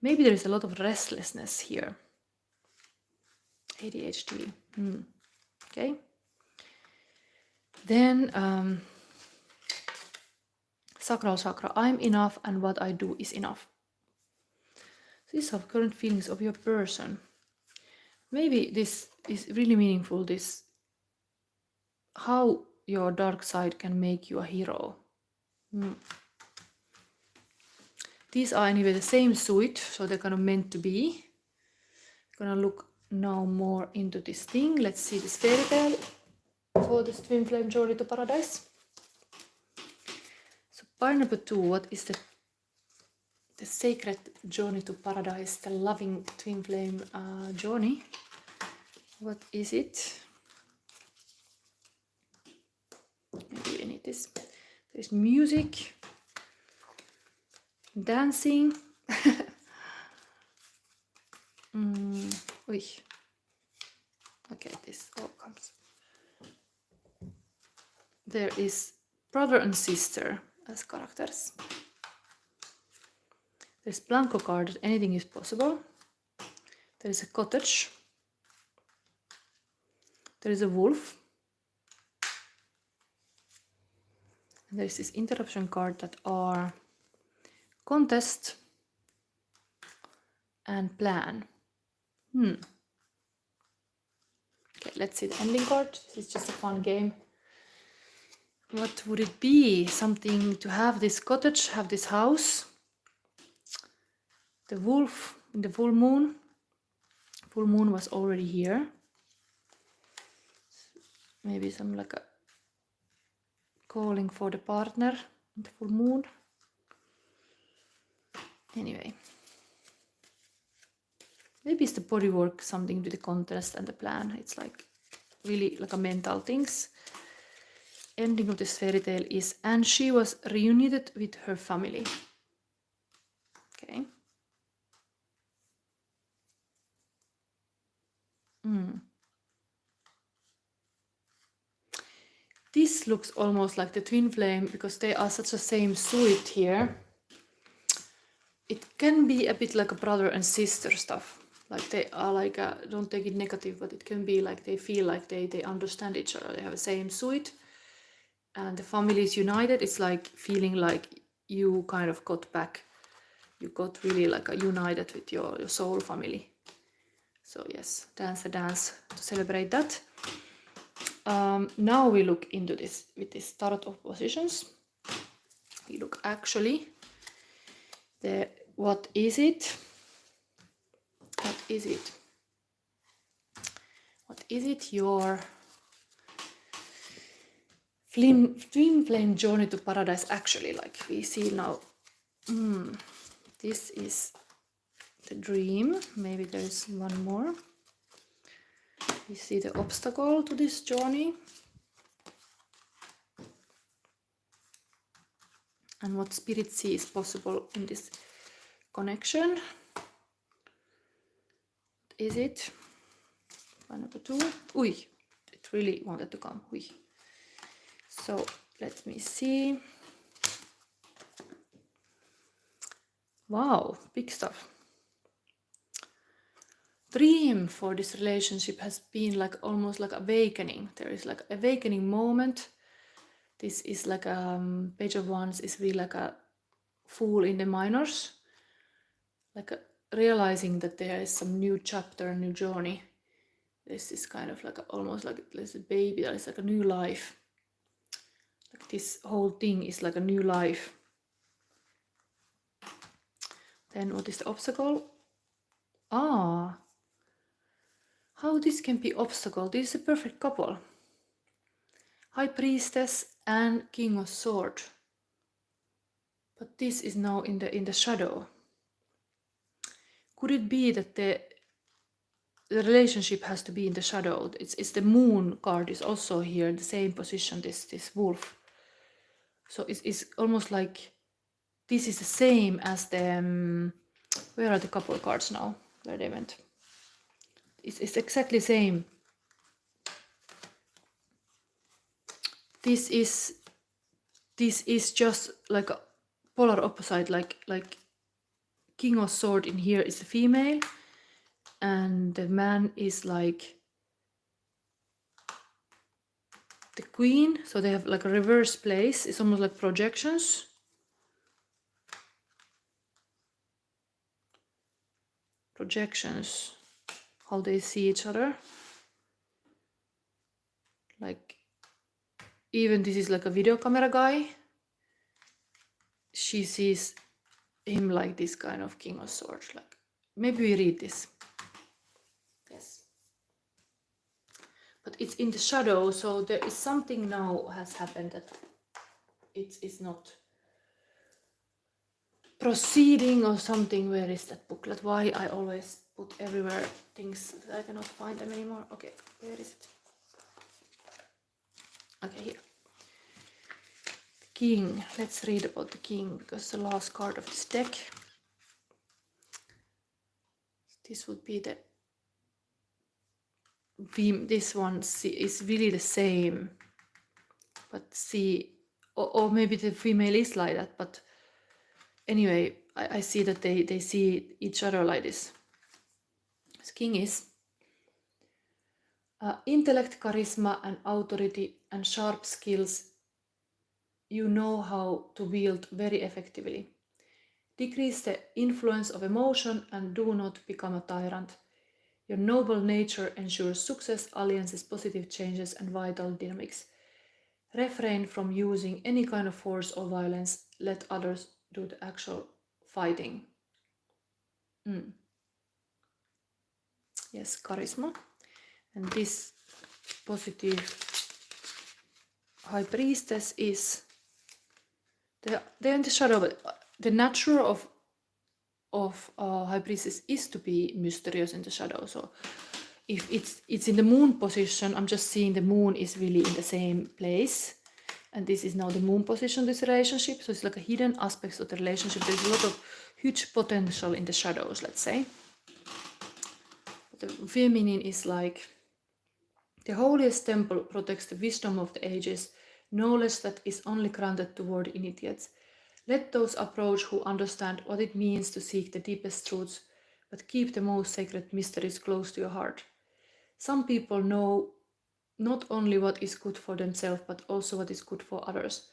Maybe there is a lot of restlessness here. ADHD. Okay. Then sacral chakra. I'm enough and what I do is enough. So these are current feelings of your person. Maybe this is really meaningful, this how your dark side can make you a hero. These are anyway the same suit, so they're kind of meant to be. I'm gonna look now more into this thing. Let's see this fairy tale for this twin flame journey to paradise. So part number 2, what is the sacred journey to paradise, the loving twin flame journey? What is it? Maybe we need this. There's music, dancing. Okay, this all comes. There is brother and sister as characters. There's Blanco card that anything is possible. There is a cottage. There is a wolf. And there is this interruption card that are contest and plan. Okay, let's see the ending card. This is just a fun game. What would it be? Something to have this cottage, have this house. the wolf in the full moon. Full moon was already here. Maybe some like a calling for the partner in the full moon. Anyway. Maybe it's the body work, something with the contrast and the plan. It's like really like a mental things. Ending of this fairy tale is, and she was reunited with her family. Okay. This looks almost like the twin flame because they are such a same suit here. It can be a bit like a brother and sister stuff. Like they are like a, don't take it negative, but it can be like they feel like they understand each other. They have the same suit. And the family is united. It's like feeling like you kind of got back. You got really like a united with your soul family. So yes, dance the dance to celebrate that. Now we look into this with this start of positions. We look actually the what is it? What is it? What is it? Your twin flame journey to paradise. Actually, like we see now. This is the dream. Maybe there is one more. We see the obstacle to this journey. And what spirit sees possible in this connection. What is it? One number 2. Ui, it really wanted to come. Ui. So let me see. Wow, big stuff. Dream for this relationship has been like almost like awakening. There is like awakening moment. This is like Page of Wands is really like a Fool in the minors. Like realizing that there is some new chapter, new journey. This is kind of like almost like there's a baby, that is like a new life. Like this whole thing is like a new life. Then what is the obstacle? How this can be obstacle? This is a perfect couple. High Priestess and King of Swords. But this is now in the shadow. Could it be that the relationship has to be in the shadow? It's the moon card is also here in the same position, this wolf. So it's almost like this is the same as the where are the couple cards now? Where they went? It's exactly same. This is just like a polar opposite, like King of Swords in here is the female, and the man is like the queen. So they have like a reverse place. It's almost like projections. Projections, how they see each other. Like even this is like a video camera guy. She sees him like this kind of King of Swords. Like maybe we read this. Yes. But it's in the shadow, so there is something now has happened that it is not proceeding or something. Where is that booklet? Why I always put everywhere things that I cannot find them anymore. Okay, where is it? Okay, here. The King. Let's read about the King because the last card of this deck. This would be the this one is really the same, but see, or maybe the female is like that, but anyway, I see that they see each other like this. This King is intellect, charisma and authority and sharp skills you know how to wield very effectively. Decrease the influence of emotion and do not become a tyrant. Your noble nature ensures success, alliances, positive changes and vital dynamics. Refrain from using any kind of force or violence. Let others do the actual fighting. Yes, charisma. And this positive high priestess is they're in the shadow, but the nature of high priestess is to be mysterious in the shadow. So if it's in the moon position, I'm just seeing the moon is really in the same place, and this is now the moon position, this relationship. So it's like a hidden aspects of the relationship. There's a lot of huge potential in the shadows, let's say. But the feminine is like the holiest temple protects the wisdom of the ages, knowledge that is only granted toward initiates. Let those approach who understand what it means to seek the deepest truths, but keep the most sacred mysteries close to your heart. Some people know not only what is good for themselves, but also what is good for others.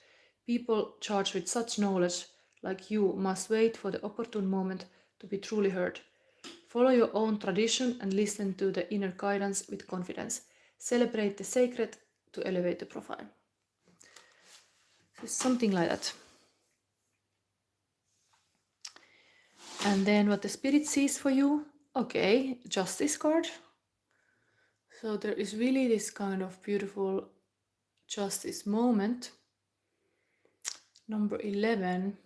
People charged with such knowledge, like you, must wait for the opportune moment to be truly heard. Follow your own tradition and listen to the inner guidance with confidence. Celebrate the sacred to elevate the profile. So something like that. And then what the spirit sees for you. Okay, justice card. So there is really this kind of beautiful justice moment. Number 11.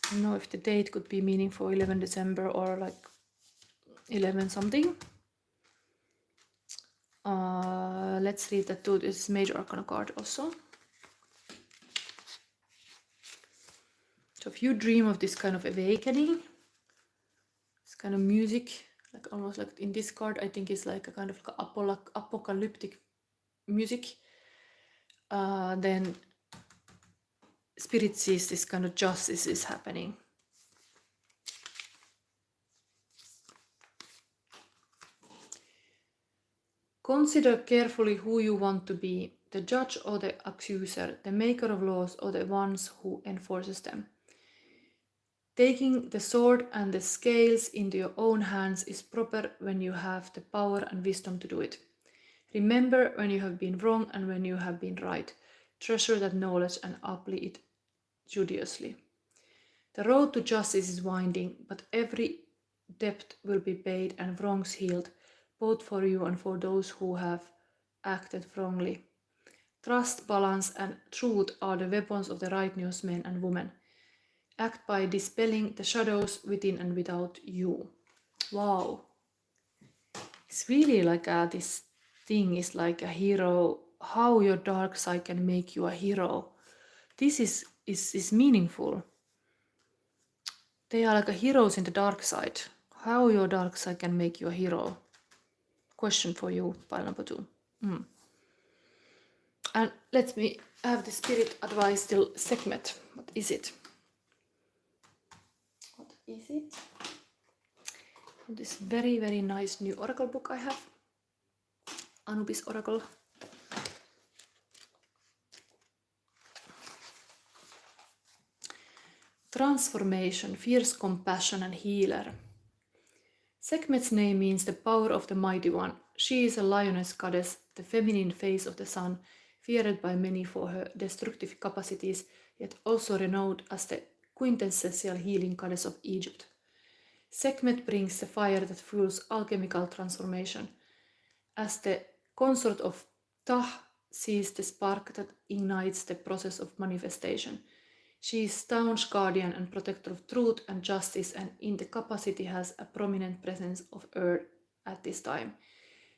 I don't know if the date could be meaning for 11 December or like 11 something. Let's read that too. This major arcana card also. So if you dream of this kind of awakening, this kind of music, like almost like in this card, I think it's like a kind of apocalyptic music, then spirit sees this kind of justice is happening. Consider carefully who you want to be, the judge or the accuser, the maker of laws or the ones who enforces them. Taking the sword and the scales into your own hands is proper when you have the power and wisdom to do it. Remember when you have been wrong and when you have been right. Treasure that knowledge and apply it judiciously. The road to justice is winding, but every debt will be paid and wrongs healed, both for you and for those who have acted wrongly. Trust, balance, and truth are the weapons of the righteous men and women. Act by dispelling the shadows within and without you. Wow. It's really like this thing is like a hero, how your dark side can make you a hero. This is meaningful. They are like heroes in the dark side. How your dark side can make you a hero. Question for you, pile number 2. And let me have the spirit advice till Sekhmet. What is it? What is it? This very, very nice new oracle book I have. Anubis Oracle. Transformation, fierce compassion and healer. Sekhmet's name means the power of the mighty one. She is a lioness goddess, the feminine face of the sun, feared by many for her destructive capacities, yet also renowned as the quintessential healing goddess of Egypt. Sekhmet brings the fire that fuels alchemical transformation. As the consort of Ptah sees the spark that ignites the process of manifestation. She is staunch guardian and protector of truth and justice, and in the capacity has a prominent presence of Earth at this time.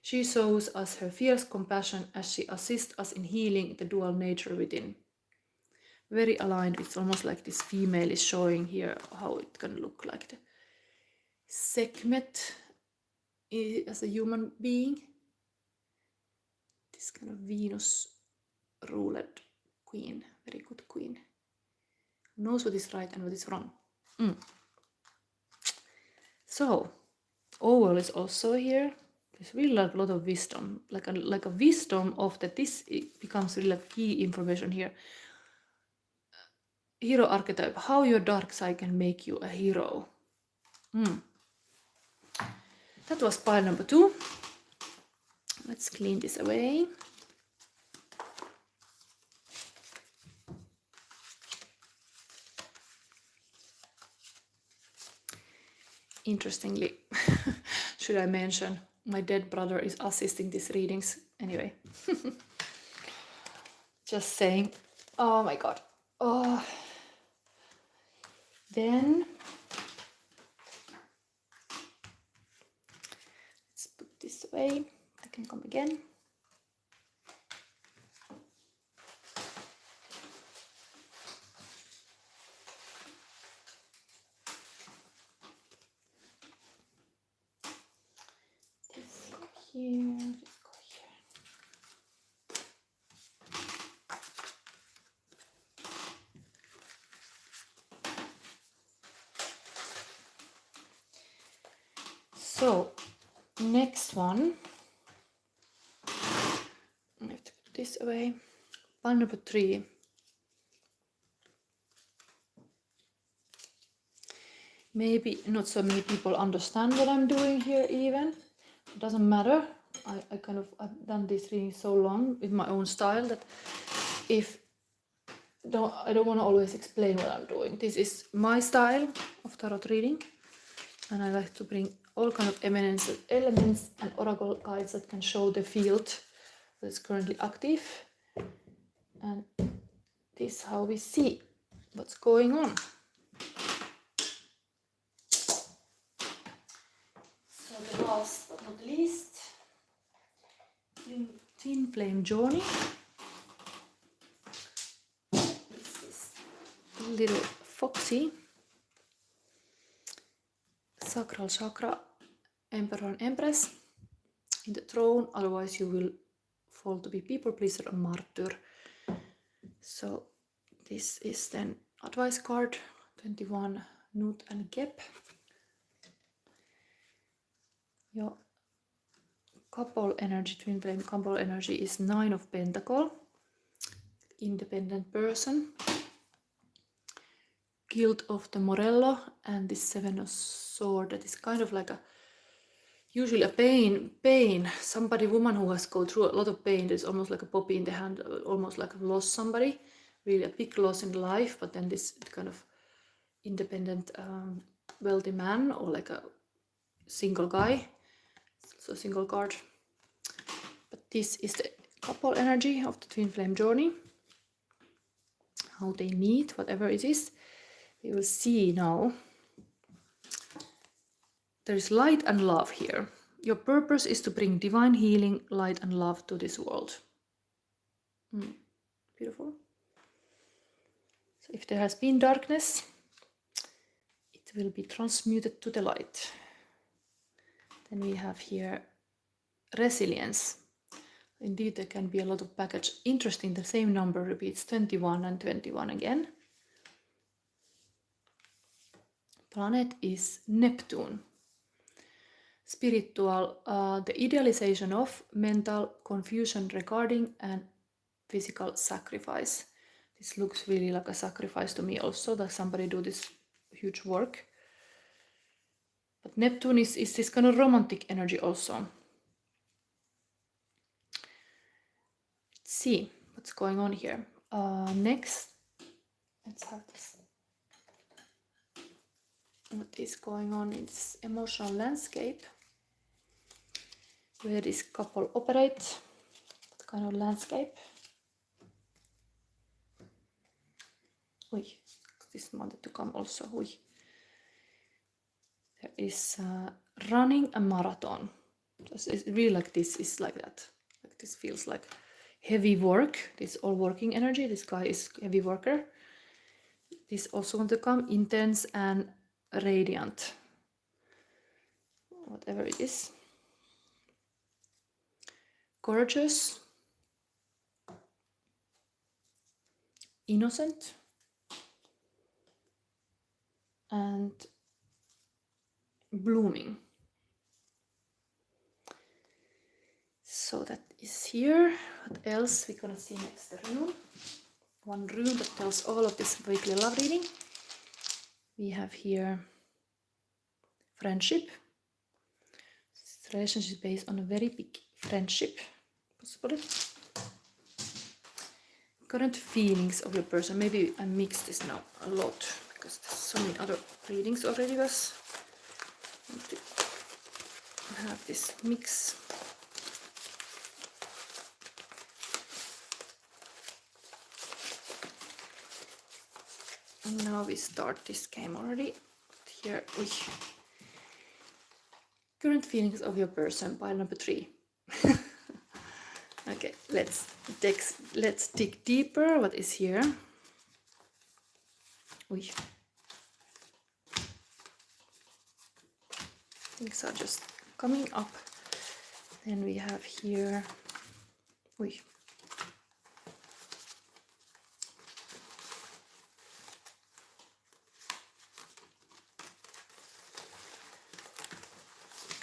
She shows us her fierce compassion as she assists us in healing the dual nature within. Very aligned, it's almost like this female is showing here how it can look like. The Sekhmet as a human being. This kind of Venus-ruled queen, very good queen. Knows what is right and what is wrong. So, owl is also here. There's really like a lot of wisdom, like a wisdom of that. This becomes really like key information here. Hero archetype, how your dark side can make you a hero. That was pile number 2. Let's clean this away. Interestingly, should I mention, my dead brother is assisting these readings anyway. Just saying. Oh my god. Oh. Then let's put this away. I can come again. This go here, this go here. So, next one, I have to put this away. One number 3. Maybe not so many people understand what I'm doing here even. It doesn't matter. I've done this reading so long with my own style that I don't want to always explain what I'm doing. This is my style of tarot reading, and I like to bring all kind of elements and oracle guides that can show the field that is currently active, and this is how we see what's going on. So the last but not least, Twinflame journey. This is little foxy, sacral chakra, emperor and empress in the throne, otherwise you will fall to be people pleaser or martyr. So this is then advice card 21, Nut and Gep. Your couple energy, twin flame couple energy is 9 of Pentacle, independent person, guild of the Morello, and this 7 of Sword that is kind of like usually a pain. Somebody, woman who has gone through a lot of pain. There's almost like a poppy in the hand, almost like I've lost somebody, really a big loss in life. But then this kind of independent, wealthy man, or like a single guy. So single card. But this is the couple energy of the twin flame journey. How they meet, whatever it is. We will see now. There is light and love here. Your purpose is to bring divine healing, light and love to this world. Beautiful. So if there has been darkness, it will be transmuted to the light. Then we have here resilience. Indeed, there can be a lot of baggage. Interesting, the same number repeats 21 and 21 again. Planet is Neptune. Spiritual, the idealization of mental confusion regarding and physical sacrifice. This looks really like a sacrifice to me also, that somebody do this huge work. But Neptune is this kind of romantic energy also. Let's see what's going on here. Next, let's have this. What is going on in this emotional landscape? Where this couple operates, what kind of landscape? This wanted to come also. There is running a marathon. It's really like this is like that. Like this feels like heavy work. This all working energy. This guy is heavy worker. This also want to come intense and radiant. Whatever it is. Gorgeous, innocent, and blooming. So that is here. What else we're gonna see next? The rune. One rune that tells all of this weekly love reading. We have here friendship. This relationship is based on a very big friendship, possibly. Current feelings of your person. Maybe I mixed this now a lot because there's so many other readings already. I have this mix. And now we start this game already. Here we current feelings of your person, pile number 3. Okay, let's dig deeper. What is here? Things are just coming up. Then we have here.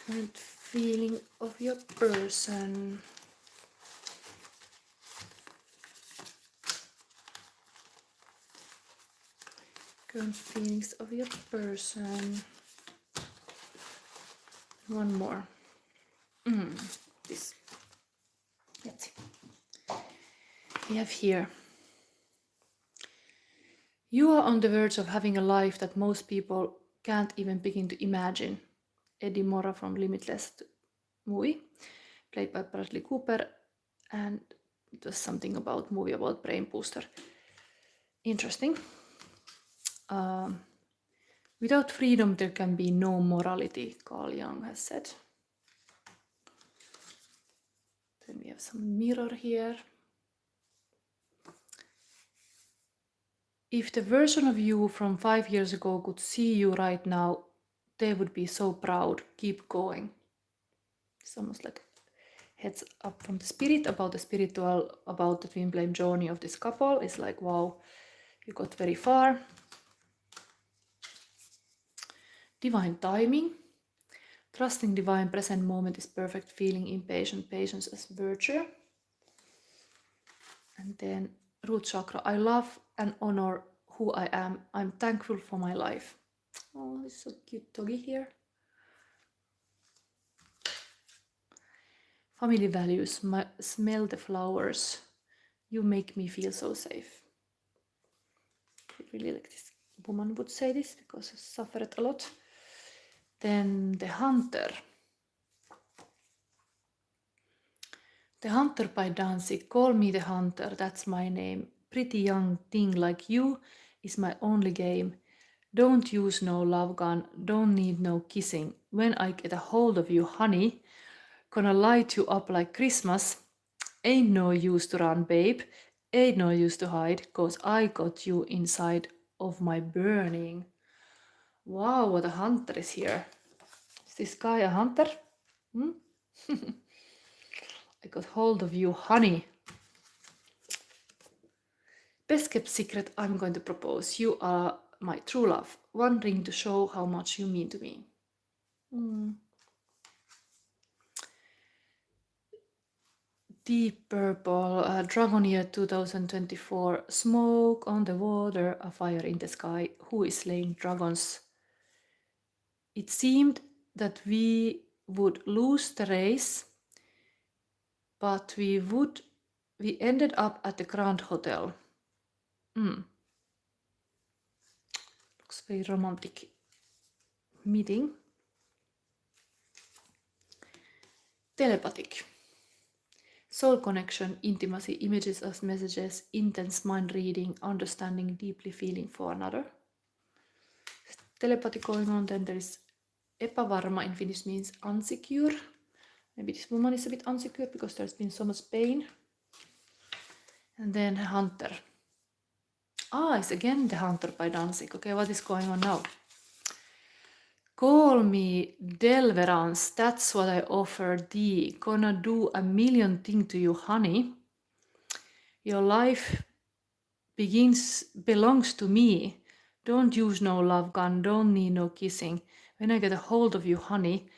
Current feeling of your person. Current feelings of your person. One more. This. Let's see. We have here. You are on the verge of having a life that most people can't even begin to imagine. Eddie Mora from Limitless movie, played by Bradley Cooper, and it was something about movie about brain booster. Interesting. Without freedom, there can be no morality, Carl Jung has said. Then we have some mirror here. If the version of you from 5 years ago could see you right now, they would be so proud. Keep going. It's almost like heads up from the spirit about the spiritual, about the twin flame journey of this couple. It's like, wow, you got very far. Divine timing. Trusting divine present moment is perfect. Feeling impatient, patience as virtue. And then root chakra. I love and honor who I am. I'm thankful for my life. Oh, it's so cute doggy here. Family values. Smell the flowers. You make me feel so safe. I really like this woman would say this because I suffered a lot. Then the hunter. The hunter by Danzig. Call me the hunter, that's my name. Pretty young thing like you is my only game. Don't use no love gun, don't need no kissing. When I get a hold of you, honey, gonna light you up like Christmas. Ain't no use to run, babe. Ain't no use to hide, cause I got you inside of my burning. Wow, what a hunter is here. Is this guy a hunter? I got hold of you, honey. Best kept secret, I'm going to propose. You are my true love. One ring to show how much you mean to me. Deep purple, Dragon Year 2024. Smoke on the water, a fire in the sky. Who is slaying dragons? It seemed that we would lose the race, but we ended up at the Grand Hotel. Looks very romantic meeting. Telepathic. Soul connection, intimacy, images as messages, intense mind reading, understanding, deeply feeling for another. Telepathy going on. Then there is epävarma in Finnish means unsecure. Maybe this woman is a bit unsecure because there's been so much pain. And then hunter. It's again the hunter by Danzig. Okay, what is going on now? Call me Delverance, that's what I offer thee. Gonna do a million things to you, honey. Your life belongs to me. Don't use no love gun, don't need no kissing. When I get a hold of you, honey,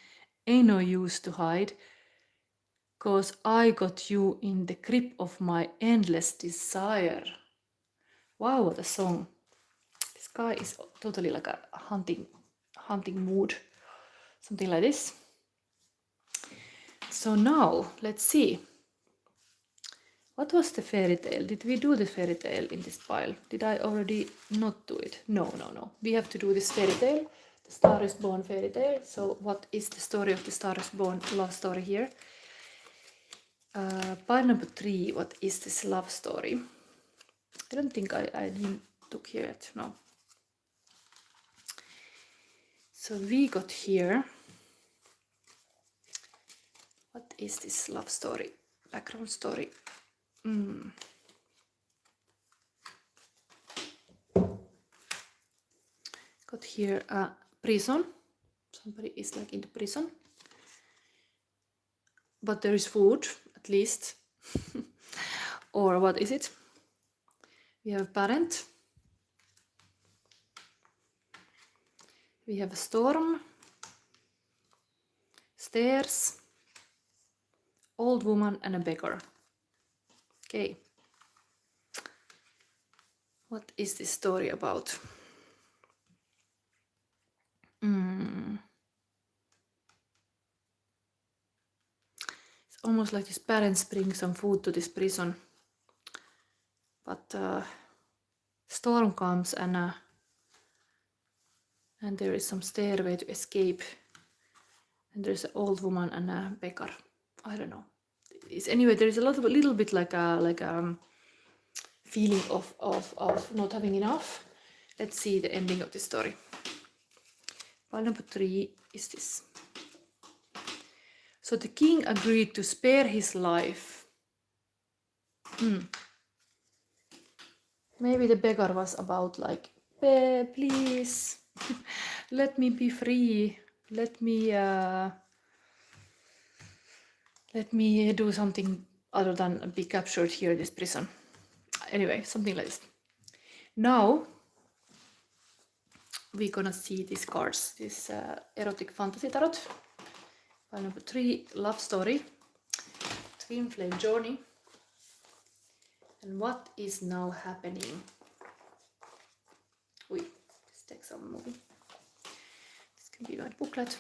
ain't no use to hide. Cause I got you in the grip of my endless desire. Wow, what a song. This guy is totally like a hunting mood. Something like this. So now, let's see. What was the fairy tale? Did we do the fairy tale in this pile? Did I already not do it? No. We have to do this fairy tale. the Star is Born fairy tale. So what is the story of the Star is Born love story here? Pile number 3, what is this love story? I don't think I didn't took here yet, no. So we got here, what is this love story, background story? Got here a prison, somebody is like in the prison, but there is food at least. Or what is it? We have a parent, we have a storm, stairs, old woman and a beggar. Okay, what is this story about? It's almost like his parents bring some food to this prison, but storm comes and there is some stairway to escape, and there's an old woman and a beggar. I don't know. Anyway, there is a little bit like a feeling of not having enough. Let's see the ending of the story. Pile number 3 is this. So the king agreed to spare his life. Maybe the beggar was about like, please, let me be free. Let me do something other than be captured here in this prison. Anyway, something like this. Now we're gonna see these cards, this erotic fantasy tarot. Pile number 3, love story, twin flame journey, and what is now happening. This takes some moving. This can be my booklet.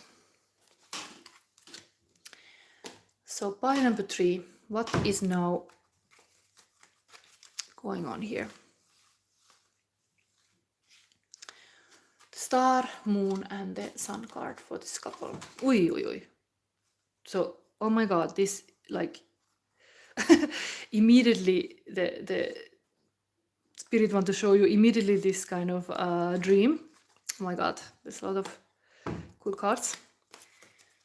So pile number 3, what is now going on here? The star, moon and the sun card for this couple. So, oh my god, this like immediately the spirit want to show you immediately this kind of dream. Oh my god, there's a lot of cool cards.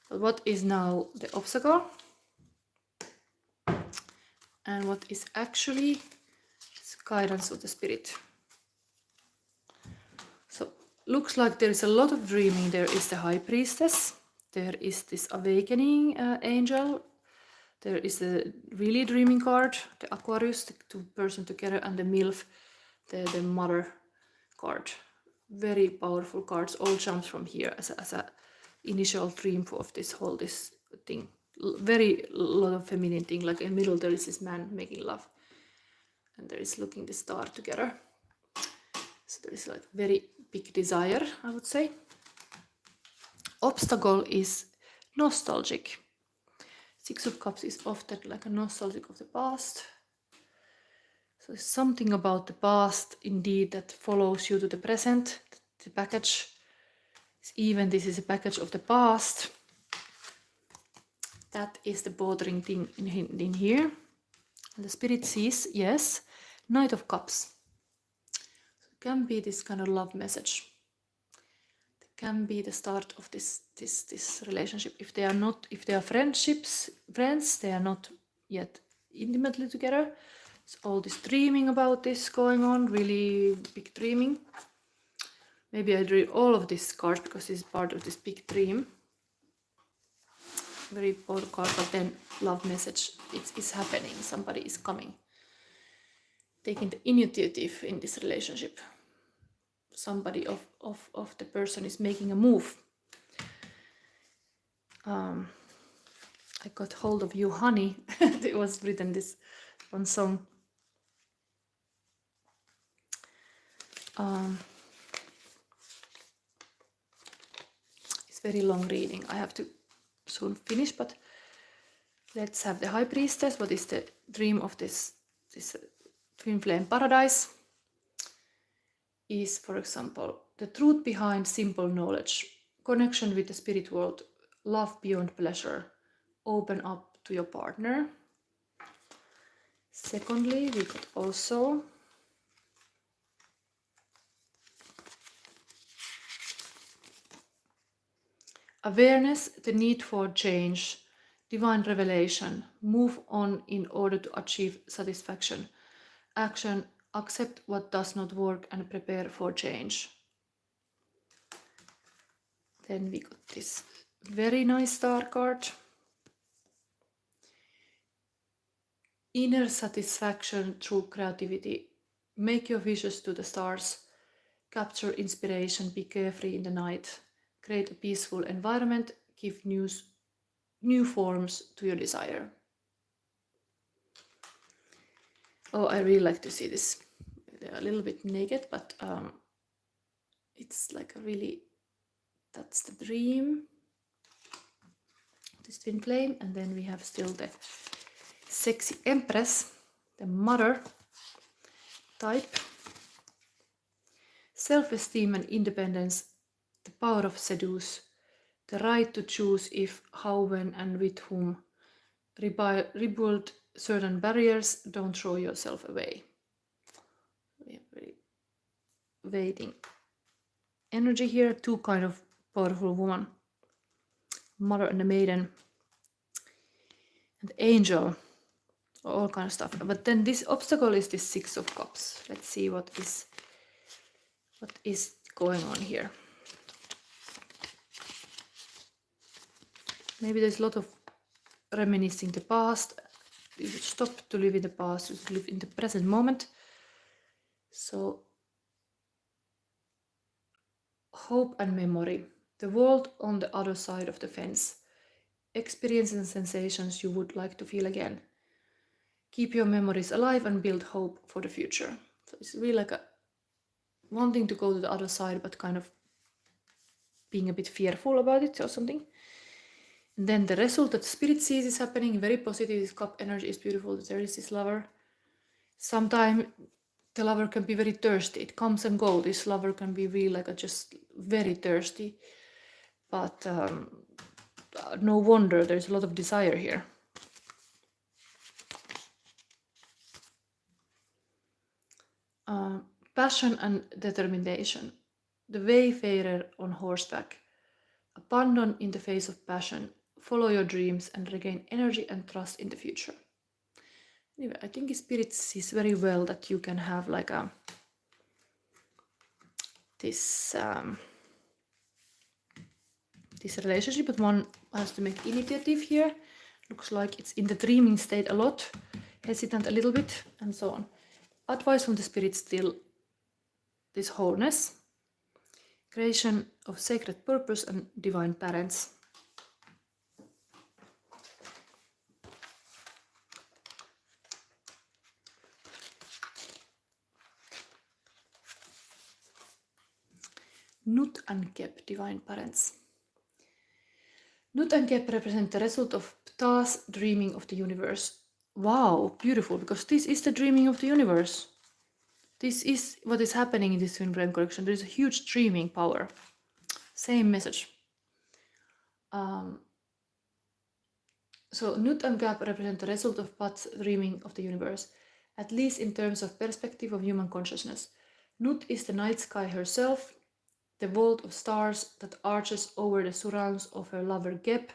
But what is now the obstacle? And what is actually guidance of the spirit? So looks like there is a lot of dreaming. There is the high priestess, there is this awakening angel, there is the really dreaming card, the Aquarius, the two person together, and the MILF, the mother card. Very powerful cards, all jumps from here as a initial dream of this whole thing. Very lot of feminine thing, like in the middle there is this man making love, and there is looking the star together. So there is like very big desire, I would say. Obstacle is nostalgic. 6 of Cups is often like a nostalgic of the past. So it's something about the past indeed that follows you to the present. The package is even, this is a package of the past. That is the bothering thing in here. And the spirit sees, yes, Knight of Cups. So it can be this kind of love message. It can be the start of this relationship. If they are friends, they are not yet intimately together. It's all this dreaming about this going on, really big dreaming. Maybe I drew all of these cards because this is part of this big dream. Very bold card, but then love message, it's happening, somebody is coming. Taking the initiative in this relationship. Somebody of the person is making a move. I got hold of you, honey. It was written this one song. It's very long reading. I have to soon finish, but let's have the High Priestess. What is the dream of this twin flame paradise? Is, for example, the truth behind simple knowledge, connection with the spirit world, love beyond pleasure, open up to your partner. Secondly, we got also awareness, the need for change, divine revelation, move on in order to achieve satisfaction, action, accept what does not work and prepare for change. Then we got this very nice star card. Inner satisfaction through creativity. Make your wishes to the stars. Capture inspiration, be carefree in the night. Create a peaceful environment, give new forms to your desire. Oh, I really like to see this. They're a little bit naked, but it's like a really, that's the dream. This Twinflame, and then we have still the sexy Empress, the mother type. Self-esteem and independence, the power of seduce, the right to choose if, how, when, and with whom. Rebuild certain barriers, don't throw yourself away. We have very waiting energy here, two kind of powerful woman, mother and the maiden, and angel, all kind of stuff. But then this obstacle is this Six of Cups. Let's see what is going on here. Maybe there's a lot of reminiscing the past. You should stop to live in the past, you should live in the present moment. So, hope and memory. The world on the other side of the fence. Experiences and sensations you would like to feel again. Keep your memories alive and build hope for the future. So it's really like a wanting to go to the other side, but kind of being a bit fearful about it or something. And then the result that spirit sees is happening, very positive. This cup energy is beautiful. There is this lover. Sometimes the lover can be very thirsty. It comes and goes. This lover can be really like just very thirsty. But no wonder there's a lot of desire here. Passion and determination. The wayfarer on horseback. Abandon in the face of passion. Follow your dreams and regain energy and trust in the future. Anyway, I think Spirit sees very well that you can have like this relationship, but one has to make initiative here. Looks like it's in the dreaming state a lot, hesitant a little bit, and so on. Advice from the Spirit still, this wholeness, creation of sacred purpose and divine parents. Nut and Kep, divine parents. Nut and Kep represent the result of Ptah's dreaming of the universe. Wow, beautiful, because this is the dreaming of the universe. This is what is happening in this Twinflame collection. There is a huge dreaming power. Same message. So Nut and Kep represent the result of Ptah's dreaming of the universe, at least in terms of perspective of human consciousness. Nut is the night sky herself, the vault of stars that arches over the surrounds of her lover Kep.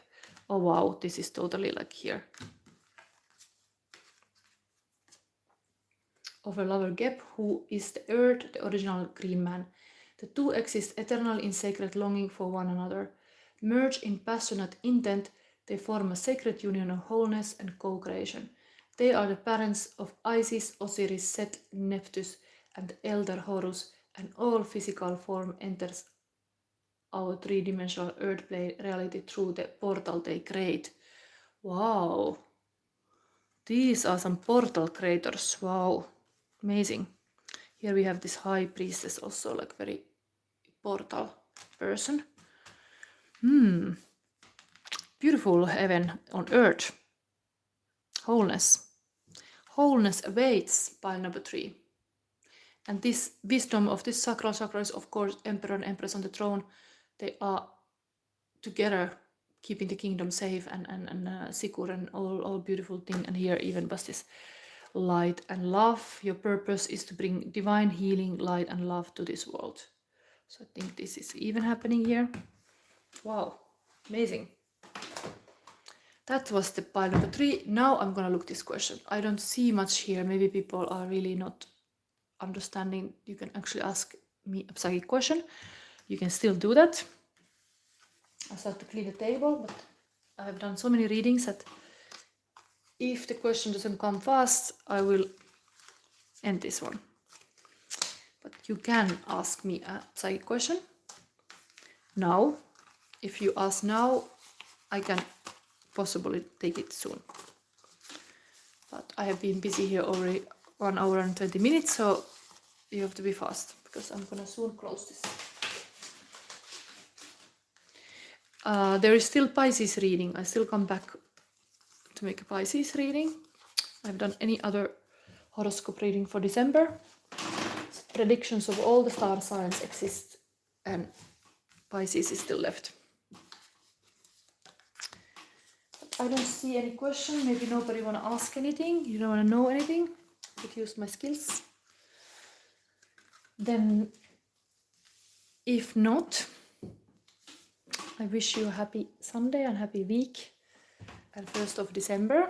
Oh wow, this is totally like here. Of her lover Kep, who is the earth, the original green man. The two exist eternally in sacred longing for one another. Merged in passionate intent, they form a sacred union of wholeness and co-creation. They are the parents of Isis, Osiris, Set, Nephthys, and the elder Horus, and all physical form enters our three-dimensional earth plane reality through the portal they create. Wow. These are some portal creators. Wow. Amazing. Here we have this high priestess, also like very portal person. Beautiful heaven on earth. Wholeness. Wholeness awaits, pile number 3. And this wisdom of this sacral chakra is, of course, Emperor and Empress on the throne. They are together keeping the kingdom safe and secure and all beautiful thing. And here even was this light and love. Your purpose is to bring divine healing, light and love to this world. So I think this is even happening here. Wow, amazing. That was the pile number 3. Now I'm gonna look this question. I don't see much here. Maybe people are really not understanding. You can actually ask me a psychic question. You can still do that. I start to clean the table, but I have done so many readings that if the question doesn't come fast, I will end this one. But you can ask me a psychic question now. If you ask now, I can possibly take it soon. But I have been busy here already 1 hour and 20 minutes, so you have to be fast because I'm gonna soon close this. There is still Pisces reading. I still come back to make a Pisces reading. I've done any other horoscope reading for December. Predictions of all the star signs exist and Pisces is still left. I don't see any question. Maybe nobody want to ask anything. You don't want to know anything. I could use my skills. Then, if not, I wish you a happy Sunday and happy week and 1st of December.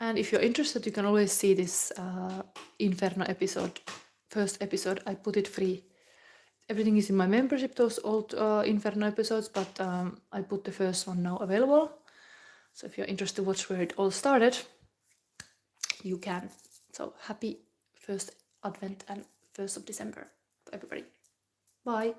And if you're interested, you can always see this Inferno episode, first episode. I put it free. Everything is in my membership, those old Inferno episodes, but I put the first one now available. So if you're interested to watch where it all started, you can. So happy 1st Advent and 1st of December to everybody. Bye.